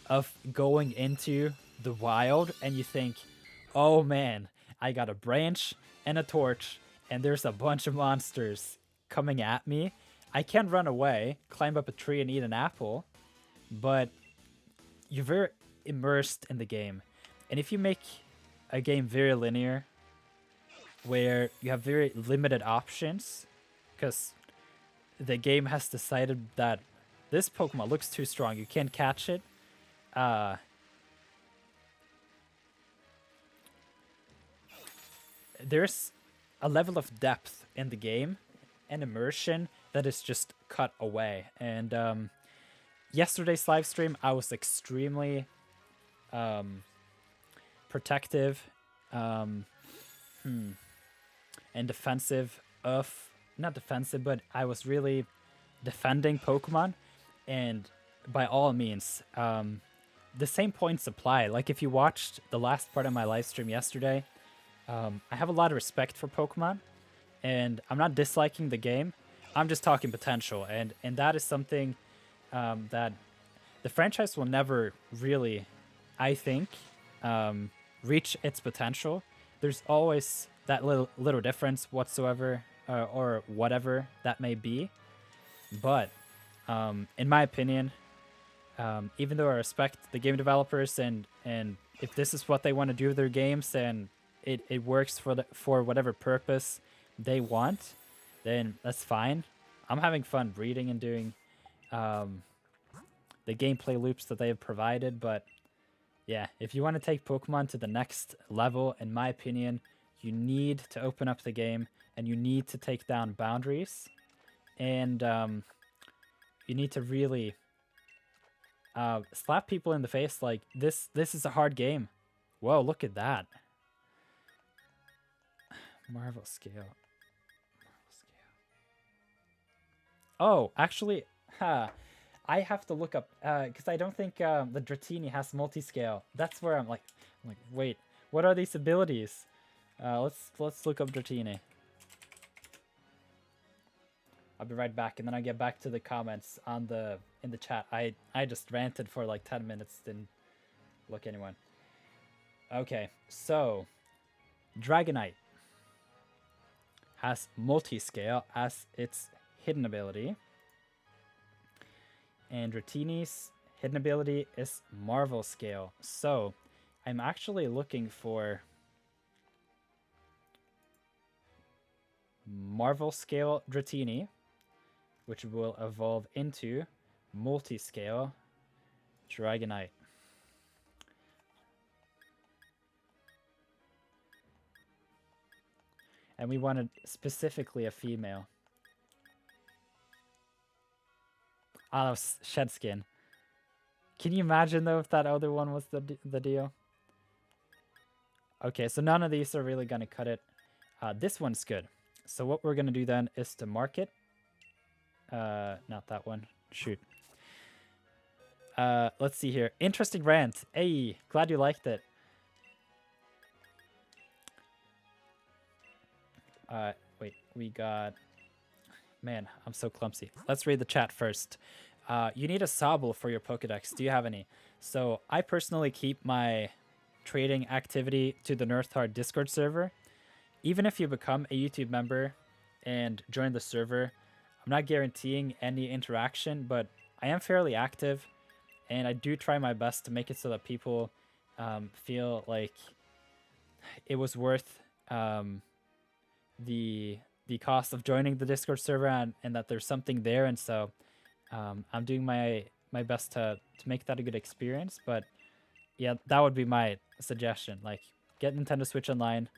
of going into the wild and you think, oh man, I got a branch and a torch and there's a bunch of monsters coming at me. I can run away, climb up a tree and eat an apple, but you're very immersed in the game. And if you make a game very linear, where you have very limited options, because the game has decided that this Pokemon looks too strong, you can't catch it, there's a level of depth in the game and immersion that is just cut away. And yesterday's live stream, I was extremely protective and defensive of, not defensive, but I was really defending Pokemon. And by all means, the same points apply. Like if you watched the last part of my live stream yesterday, I have a lot of respect for Pokemon, and I'm not disliking the game. I'm just talking potential, and that is something that the franchise will never really, I think, reach its potential. There's always that little difference whatsoever, or whatever that may be. But in my opinion, even though I respect the game developers, and if this is what they want to do with their games, and it works for whatever purpose they want, then that's fine. I'm having fun breeding and doing the gameplay loops that they have provided, but yeah, if you want to take Pokemon to the next level, in my opinion, you need to open up the game and you need to take down boundaries, and you need to really slap people in the face like this. This is a hard game. Whoa, look at that. Marvel scale. Oh, actually, I have to look up because I don't think the Dratini has multi-scale. That's where I'm like, wait, what are these abilities? Let's look up Dratini. I'll be right back, and then I get back to the comments on in the chat. I just ranted for like 10 minutes, didn't look anyone. Okay, so Dragonite has multi-scale as its hidden ability. And Dratini's hidden ability is Marvel Scale. So I'm actually looking for Marvel Scale Dratini, which will evolve into Multi-Scale Dragonite. And we wanted specifically a female. Ah, that was Shed Skin. Can you imagine, though, if that other one was the deal? Okay, so none of these are really going to cut it. This one's good. So what we're going to do then is to mark it. Not that one. Shoot. Let's see here. Interesting rant. Hey, glad you liked it. Wait, we got... Man, I'm so clumsy. Let's read the chat first. You need a Sobble for your Pokedex. Do you have any? So I personally keep my trading activity to the Nirtheart Discord server. Even if you become a YouTube member and join the server, I'm not guaranteeing any interaction, but I am fairly active, and I do try my best to make it so that people feel like it was worth the cost of joining the Discord server, and that there's something there. And so I'm doing my best to make that a good experience. But yeah, that would be my suggestion. Like, get Nintendo Switch Online,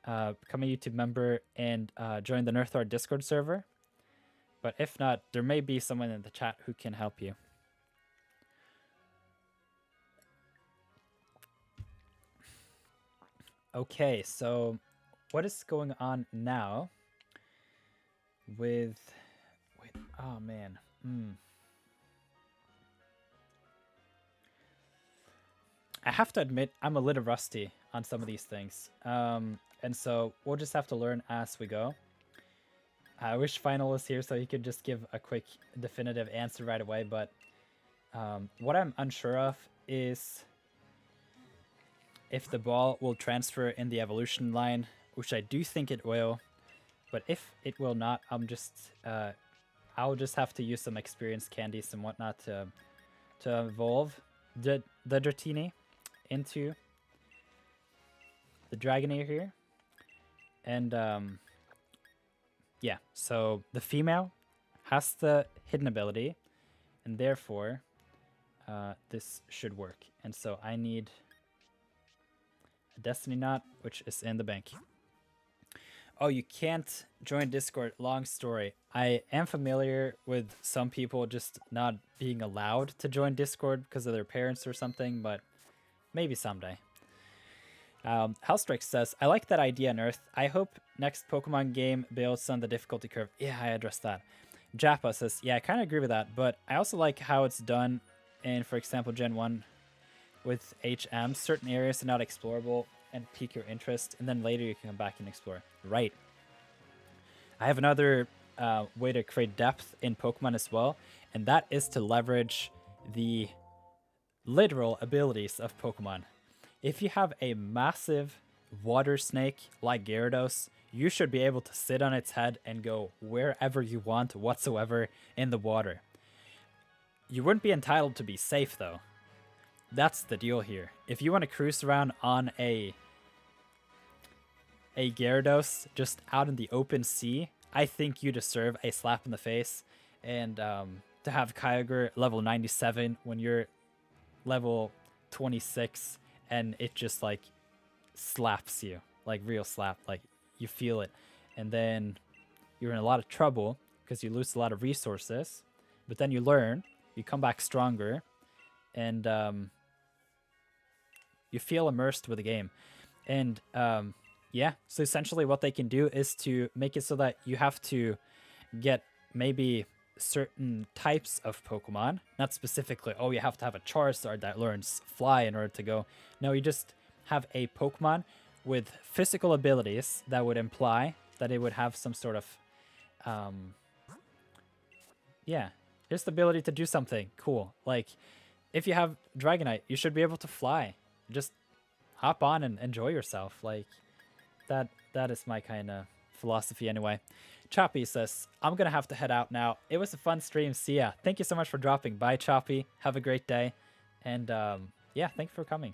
become a YouTube member, and join the Nirtheart Discord server. But if not, there may be someone in the chat who can help you. Okay, so what is going on now with... Wait, oh man. I have to admit, I'm a little rusty on some of these things. And so we'll just have to learn as we go. I wish Final was here so he could just give a quick definitive answer right away, but what I'm unsure of is if the ball will transfer in the evolution line, which I do think it will. But if it will not, I'll just have to use some experience candies and whatnot to evolve the Dratini into the Dragonair here. And yeah, so the female has the hidden ability, and therefore this should work. And so I need a Destiny Knot, which is in the bank. Oh, you can't join Discord. Long story. I am familiar with some people just not being allowed to join Discord because of their parents or something, but maybe someday. Hellstrike says, I like that idea, Nirth. I hope next Pokemon game builds on the difficulty curve. Yeah, I addressed that. Jappa says, yeah, I kind of agree with that, but I also like how it's done in, for example, Gen 1 with HM. Certain areas are not explorable and pique your interest, and then later you can come back and explore. Right. I have another way to create depth in Pokemon as well, and that is to leverage the literal abilities of Pokemon. If you have a massive water snake like Gyarados, you should be able to sit on its head and go wherever you want whatsoever in the water. You wouldn't be entitled to be safe, though. That's the deal here. If you want to cruise around on a Gyarados just out in the open sea, I think you deserve a slap in the face. And to have Kyogre level 97 when you're level 26 and it just like slaps you, like real slap, like you feel it. And then you're in a lot of trouble because you lose a lot of resources. But then you learn, you come back stronger, and you feel immersed with the game. And yeah, so essentially what they can do is to make it so that you have to get maybe certain types of Pokemon, not specifically, oh, you have to have a Charizard that learns Fly in order to go. No, you just have a Pokemon with physical abilities that would imply that it would have some sort of, yeah, just the ability to do something cool. Like, if you have Dragonite, you should be able to fly. Just hop on and enjoy yourself. Like, that is my kind of philosophy anyway. Choppy says, I'm going to have to head out now. It was a fun stream. See ya. Thank you so much for dropping by, Choppy. Have a great day. And yeah, thanks for coming.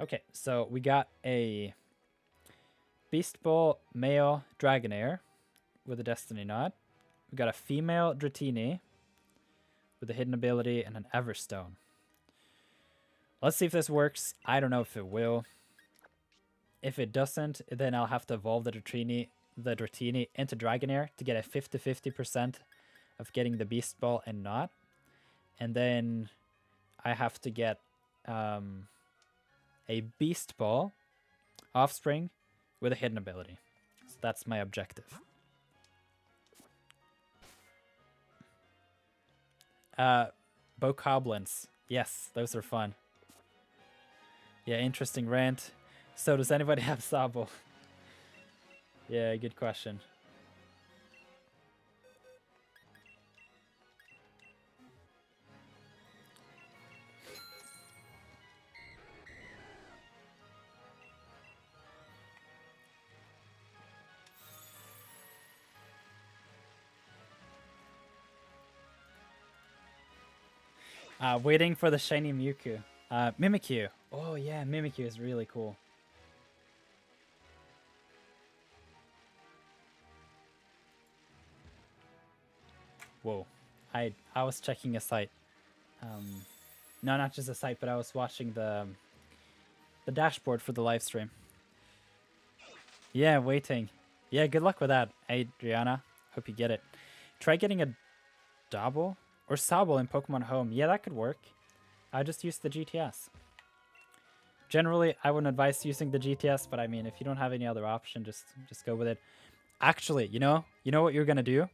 Okay, so we got a Beast Ball male Dragonair with a Destiny Knot. We got a female Dratini with a hidden ability and an Everstone. Let's see if this works. I don't know if it will. If it doesn't, then I'll have to evolve the Dratini into Dragonair to get a 50-50% of getting the Beast Ball and Knot. And then I have to get a Beast Ball offspring with a hidden ability. So that's my objective. Bokoblins. Yes, those are fun. Yeah, interesting rant. So does anybody have Sabo? Yeah, good question. Waiting for the shiny Mewtwo. Mimikyu. Oh yeah, Mimikyu is really cool. Whoa. I was checking a site. No, not just a site, but I was watching the dashboard for the live stream. Yeah, waiting. Yeah, good luck with that, Adriana. Hope you get it. Try getting a Double or Sobble in Pokemon Home. Yeah, that could work. I just use the GTS. Generally, I wouldn't advise using the GTS, but I mean, if you don't have any other option, just go with it. Actually, you know what you're gonna do?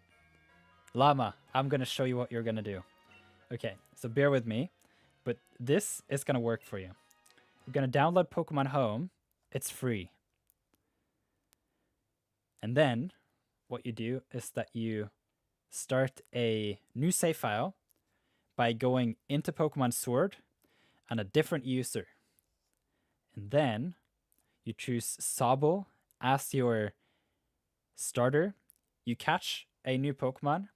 Llama, I'm gonna show you what you're gonna do. Okay, so bear with me, but this is gonna work for you. You're gonna download Pokemon Home. It's free. And then what you do is that you start a new save file by going into Pokemon Sword on a different user. And then you choose Sobble as your starter. You catch a new Pokemon,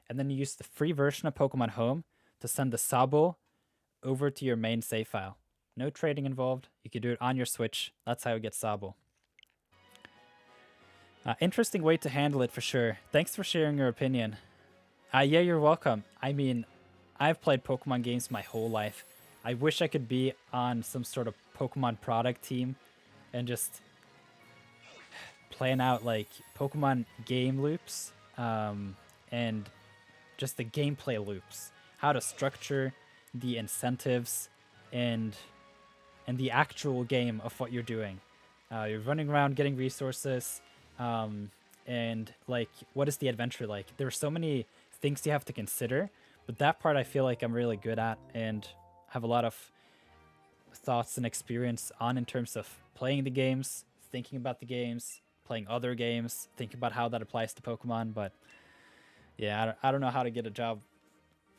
and then you use the free version of Pokemon Home to send the Sobble over to your main save file. No trading involved. You can do it on your Switch. That's how you get Sobble. Interesting way to handle it for sure. Thanks for sharing your opinion. Yeah, you're welcome. I mean, I've played Pokemon games my whole life. I wish I could be on some sort of Pokemon product team and just plan out like Pokemon game loops and just the gameplay loops, how to structure the incentives and the actual game of what you're doing. You're running around getting resources, and like, what is the adventure like? There are so many things you have to consider, but that part I feel like I'm really good at and have a lot of thoughts and experience on in terms of playing the games, thinking about the games, playing other games, thinking about how that applies to Pokemon. But yeah, I don't know how to get a job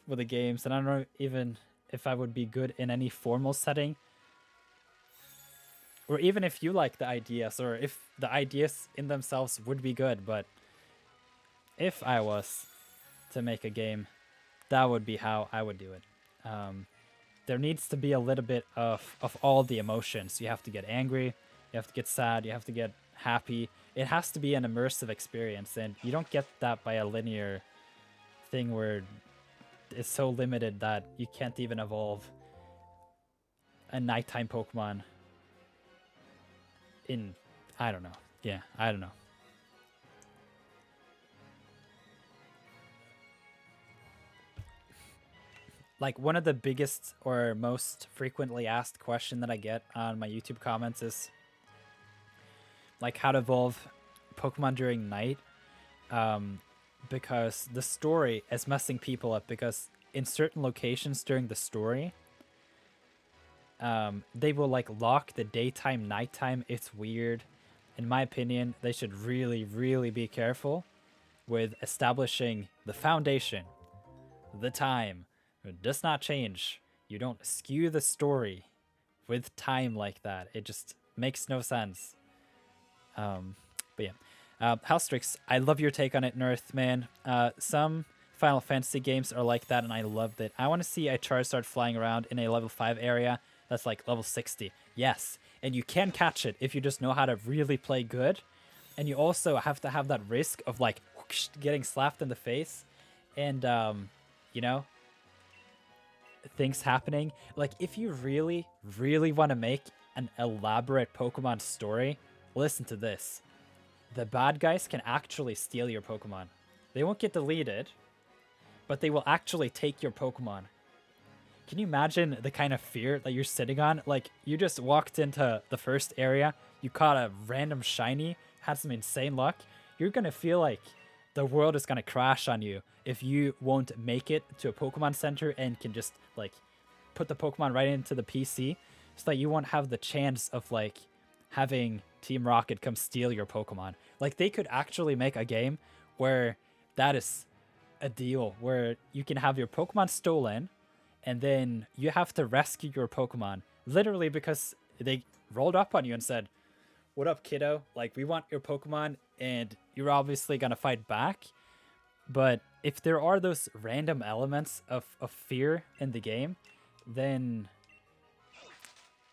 with the games, and I don't know even if I would be good in any formal setting, or even if you like the ideas, or if the ideas in themselves would be good. But if I was to make a game, that would be how I would do it. there needs to be a little bit of all the emotions. You have to get angry, you have to get sad, you have to get happy. It has to be an immersive experience, and you don't get that by a linear thing where it's so limited that you can't even evolve a nighttime Pokemon in, I don't know. Yeah, I don't know. Like, one of the biggest or most frequently asked question that I get on my YouTube comments is like how to evolve Pokemon during night, because the story is messing people up, because in certain locations during the story, they will like lock the daytime nighttime. It's weird. In my opinion, they should really be careful with establishing the foundation. The time does not change. You don't skew the story with time like that. It just makes no sense. But yeah. Halstrix, I love your take on it, Nirth, man. Some Final Fantasy games are like that, and I loved it. I want to see a Charizard flying around in a level 5 area that's like level 60. Yes, and you can catch it if you just know how to really play good. And you also have to have that risk of like whoosh, getting slapped in the face, and you know, things happening. Like, if you really want to make an elaborate Pokemon story, listen to this. The bad guys can actually steal your Pokemon. They won't get deleted, but they will actually take your Pokemon. Can you imagine the kind of fear that you're sitting on? Like, you just walked into the first area, you caught a random shiny, had some insane luck. You're gonna feel like the world is gonna crash on you if you won't make it to a Pokemon Center and can just like put the Pokemon right into the PC, so that you won't have the chance of like having Team Rocket come steal your Pokemon. Like, they could actually make a game where that is a deal, where you can have your Pokemon stolen, and then you have to rescue your Pokemon, literally because they rolled up on you and said, "What up, kiddo? Like, we want your Pokemon," and you're obviously gonna fight back. But if there are those random elements of fear in the game, then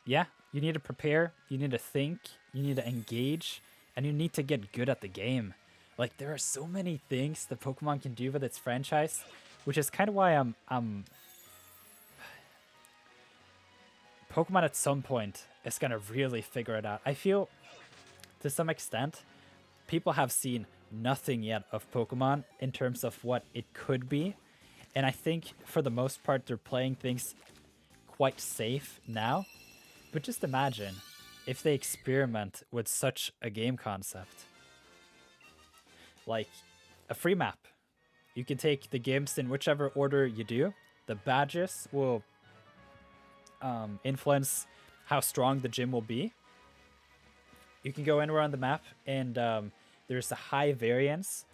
yeah, you need to prepare, you need to think, you need to engage, and you need to get good at the game. Like, there are so many things that Pokemon can do with its franchise, which is kind of why I'm Pokemon at some point is gonna really figure it out. I feel, to some extent, people have seen nothing yet of Pokemon in terms of what it could be, and I think for the most part they're playing things quite safe now. But just imagine if they experiment with such a game concept, like a free map. You can take the games in whichever order you do. The badges will influence how strong the gym will be. You can go anywhere on the map, and there's a high variance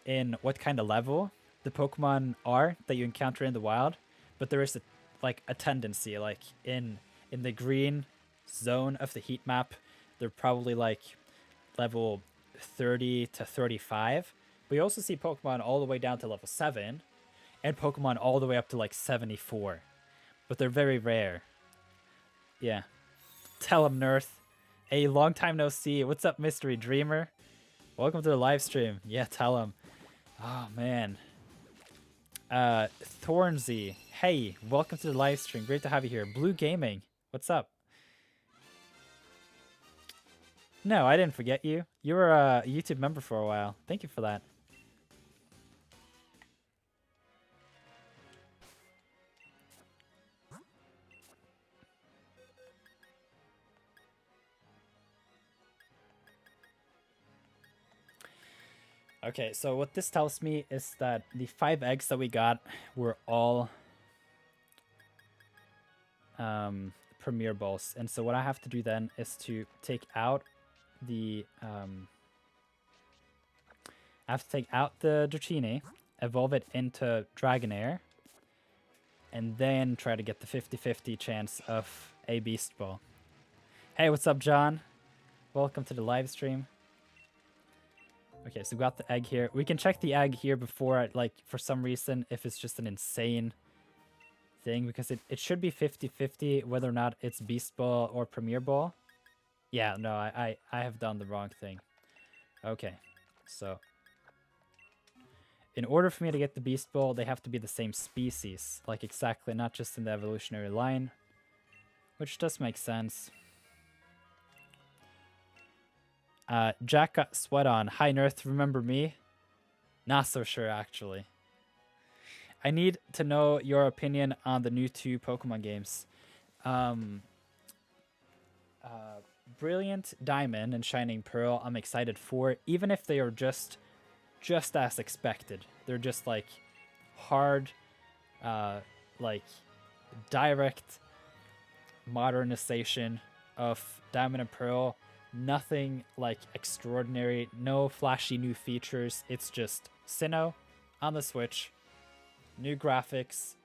in what kind of level the Pokemon are that you encounter in the wild. But there is a tendency, like in the green zone of the heat map, they're probably like level 30 to 35. But you also see Pokemon all the way down to level 7, and Pokemon all the way up to like 74. But they're very rare. Yeah. Tell him, Nirth. A long time no see. What's up, Mystery Dreamer? Welcome to the live stream. Yeah, tell him. Oh, man. Thornsy. Hey, welcome to the live stream. Great to have you here. Blue Gaming. What's up? No, I didn't forget you. You were a YouTube member for a while. Thank you for that. Okay, so what this tells me is that the 5 eggs that we got were all Premier Balls. And so what I have to do then is to take out the I have to take out the Dratini, evolve it into Dragonair, and then try to get the 50-50 chance of a Beast Ball. Hey, what's up, John? Welcome to the live stream. Okay, so we got the egg here. We can check the egg here before, like, for some reason, if it's just an insane thing because it should be 50-50 whether or not it's Beast Ball or Premier Ball. Yeah, no, I have done the wrong thing. Okay, so in order for me to get the Beast Ball, they have to be the same species, like exactly, not just in the evolutionary line, which does make sense. Jack got sweat on. Hi, Nirth, remember me? Not so sure, actually. I need to know your opinion on the new 2 Pokemon games. Brilliant Diamond and Shining Pearl, I'm excited for, even if they are just as expected. They're just like hard, like direct modernization of Diamond and Pearl. Nothing like extraordinary, no flashy new features. It's just Sinnoh on the Switch, new graphics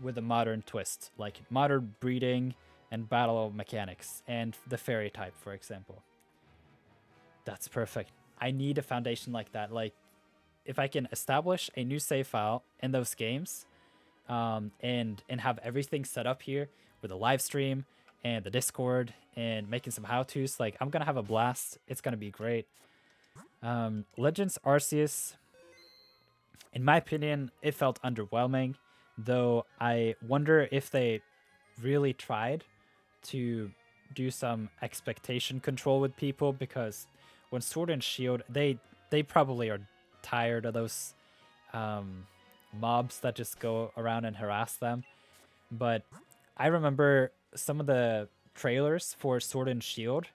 with a modern twist, like modern breeding and battle mechanics, and the fairy type, for example. That's perfect. I need a foundation like that. Like, if I can establish a new save file in those games, and have everything set up here with a live stream and the Discord and making some how-tos, like, I'm gonna have a blast. It's gonna be great. Legends Arceus, in my opinion, it felt underwhelming, though I wonder if they really tried to do some expectation control with people, because when Sword and Shield, they probably are tired of those mobs that just go around and harass them. But I remember some of the trailers for Sword and Shield,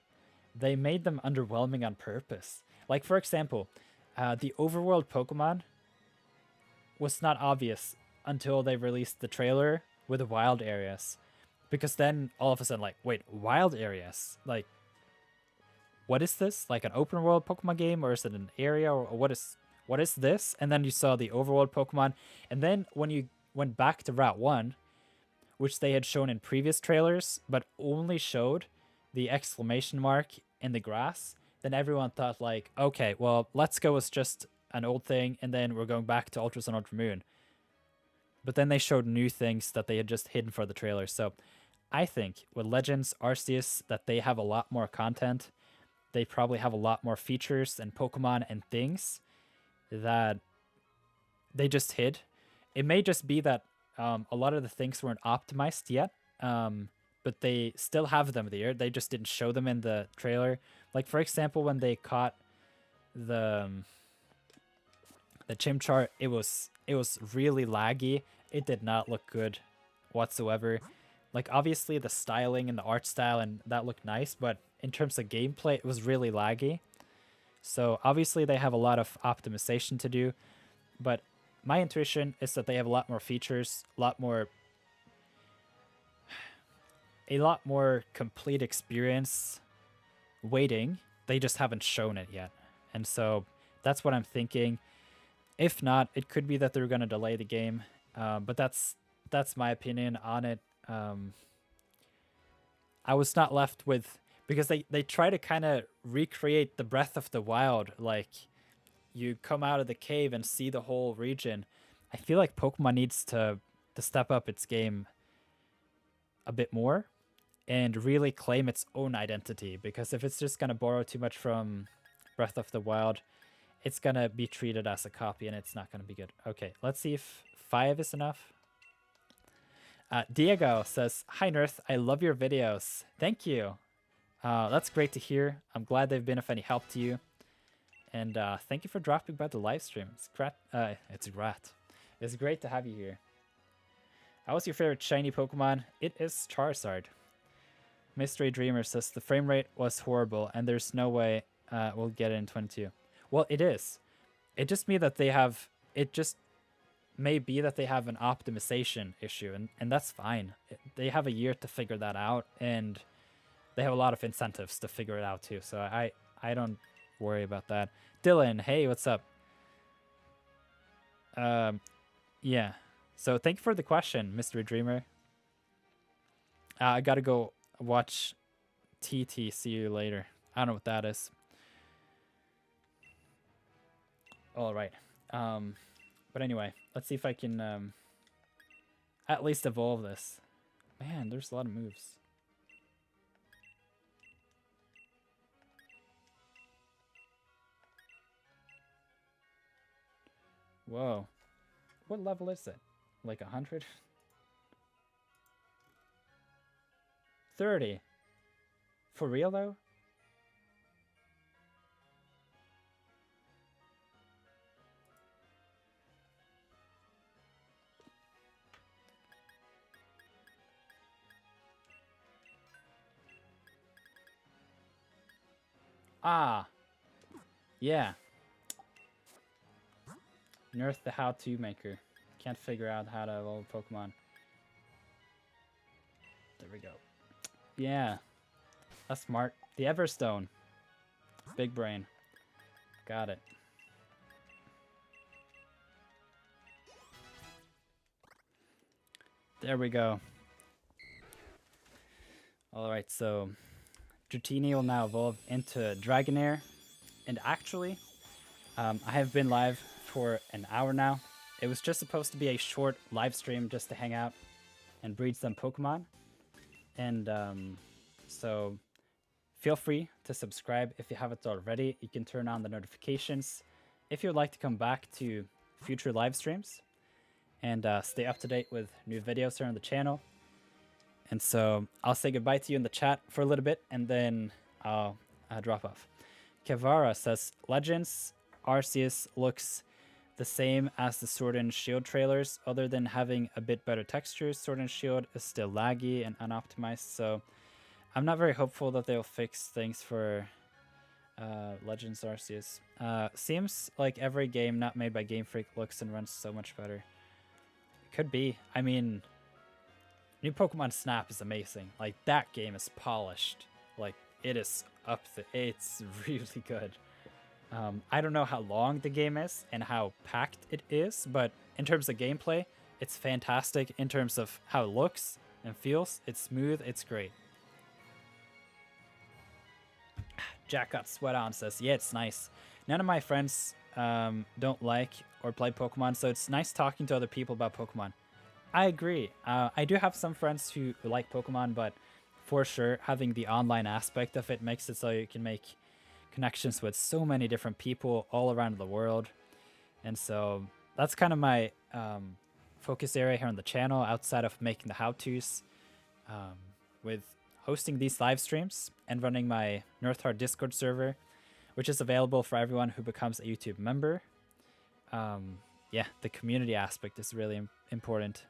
they made them underwhelming on purpose. Like, for example, the overworld Pokemon was not obvious until they released the trailer with the wild areas. Because then all of a sudden, like, wait, wild areas? Like, what is this? Like an open world Pokemon game, or is it an area, or what is this? And then you saw the overworld Pokemon. And then when you went back to Route 1, which they had shown in previous trailers, but only showed the exclamation mark in the grass, then everyone thought, like, okay, well, let's go with just an old thing, and then we're going back to Ultra Sun, Ultra Moon. But then they showed new things that they had just hidden for the trailer. So I think with Legends Arceus that they have a lot more content. They probably have a lot more features and Pokemon and things that they just hid. It may just be that a lot of the things weren't optimized yet, but they still have them there. They just didn't show them in the trailer. Like, for example, when they caught the Chimchar, it was really laggy. It did not look good whatsoever. Like, obviously the styling and the art style and that looked nice, but in terms of gameplay, it was really laggy. So obviously they have a lot of optimization to do, but my intuition is that they have a lot more features, a lot more complete experience waiting. They just haven't shown it yet. And so that's what I'm thinking. If not, it could be that they're going to delay the game. But that's my opinion on it. I was not left with, because they try to kind of recreate the Breath of the Wild, like you come out of the cave and see the whole region. I feel like Pokemon needs to step up its game a bit more and really claim its own identity, because if it's just going to borrow too much from Breath of the Wild, it's going to be treated as a copy and it's not going to be good. Okay, let's see if 5 is enough. Diego says, "Hi Nirth, I love your videos." Thank you. That's great to hear. I'm glad they've been of any help to you. And thank you for dropping by the live stream. It's great to have you here. How was your favorite shiny Pokemon? It is Charizard. Mystery Dreamer says the frame rate was horrible and there's no way we'll get it in 22. Well, it is. It just may that they have an optimization issue, and that's fine. They have a year to figure that out, and they have a lot of incentives to figure it out too. So I don't worry about that. Dylan, hey, what's up? Yeah. So thank you for the question, Mystery Dreamer. I gotta go watch TT. See you later. I don't know what that is. All right. But anyway, let's see if I can. at least evolve this. Man, there's a lot of moves. Whoa. What level is it? Like 100? 30. For real though? Ah. Yeah. Nirth the how-to maker. Can't figure out how to evolve Pokemon. There we go. Yeah. That's smart. The Everstone. Big brain. Got it. There we go. Alright, so Dratini will now evolve into Dragonair. And actually, I have been live for an hour now. It was just supposed to be a short live stream just to hang out and breed some Pokemon. And so feel free to subscribe if you haven't already. You can turn on the notifications if you would like to come back to future live streams and stay up to date with new videos here on the channel. And so I'll say goodbye to you in the chat for a little bit and then I'll drop off. Kevara says, Legends Arceus looks the same as the Sword and Shield trailers, other than having a bit better textures. Sword and Shield is still laggy and unoptimized, so I'm not very hopeful that they'll fix things for Legends Arceus. Seems like every game not made by Game Freak looks and runs so much better. Could be. I mean, new Pokemon Snap is amazing. Like, that game is polished. Like, it is up there. It's really good. I don't know how long the game is and how packed it is, but in terms of gameplay, it's fantastic. In terms of how it looks and feels, it's smooth, it's great. Jack got sweat on says, yeah, it's nice. None of my friends don't like or play Pokemon, so it's nice talking to other people about Pokemon. I agree. I do have some friends who like Pokemon, but for sure, having the online aspect of it makes it so you can make connections with so many different people all around the world. And so that's kind of my focus area here on the channel, outside of making the how-tos, with hosting these live streams and running my Nirtheart Discord server, which is available for everyone who becomes a YouTube member. Yeah, the community aspect is really important.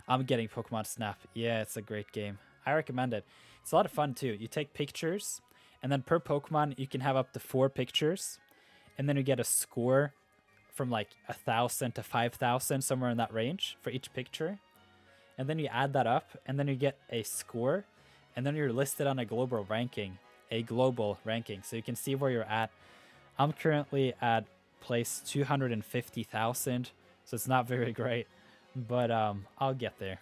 I'm getting Pokemon Snap. Yeah, it's a great game. I recommend it. It's a lot of fun too. You take pictures, and then per Pokemon, you can have up to 4 pictures. And then you get a score from like 1,000 to 5,000, somewhere in that range for each picture. And then you add that up, and then you get a score. And then you're listed on a global ranking. So you can see where you're at. I'm currently at place 250,000. So it's not very great. But I'll get there.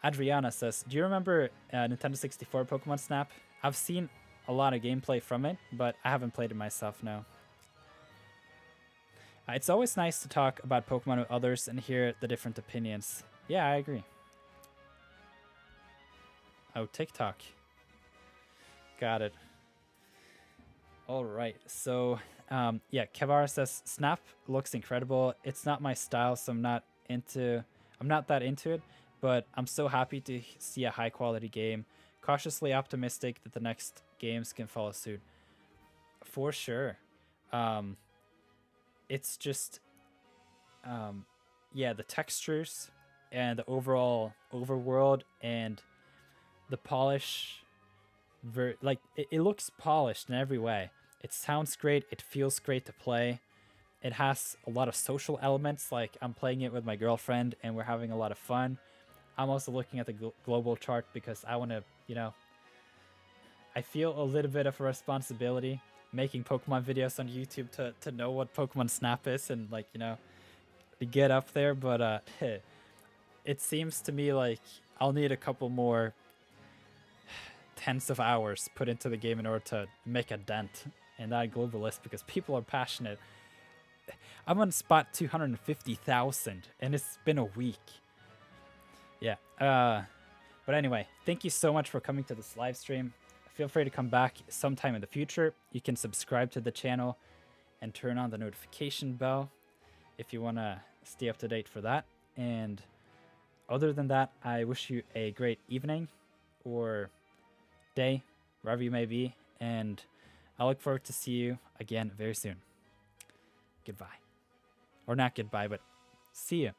Adriana says, do you remember Nintendo 64 Pokemon Snap? I've seen a lot of gameplay from it, but I haven't played it myself, no. It's always nice to talk about Pokemon with others and hear the different opinions. Yeah, I agree. Oh, TikTok. Got it. All right, so yeah, Kevara says, Snap looks incredible. It's not my style, so I'm not that into it, but I'm so happy to see a high quality game. Cautiously optimistic that the next games can follow suit. For sure. It's just yeah, the textures and the overall overworld and the polish, it looks polished in every way. It sounds great, it feels great to play. It has a lot of social elements, like I'm playing it with my girlfriend and we're having a lot of fun. I'm also looking at the global chart because I want to, you know, I feel a little bit of a responsibility making Pokemon videos on YouTube to know what Pokemon Snap is and, like, you know, to get up there. But it seems to me like I'll need a couple more tens of hours put into the game in order to make a dent in that global list because people are passionate. I'm on spot 250,000 and it's been a week. Yeah. But anyway, thank you so much for coming to this live stream. Feel free to come back sometime in the future. You can subscribe to the channel and turn on the notification bell if you want to stay up to date for that. And other than that, I wish you a great evening or day, wherever you may be. And I look forward to see you again very soon. Goodbye. Or not goodbye, but see you.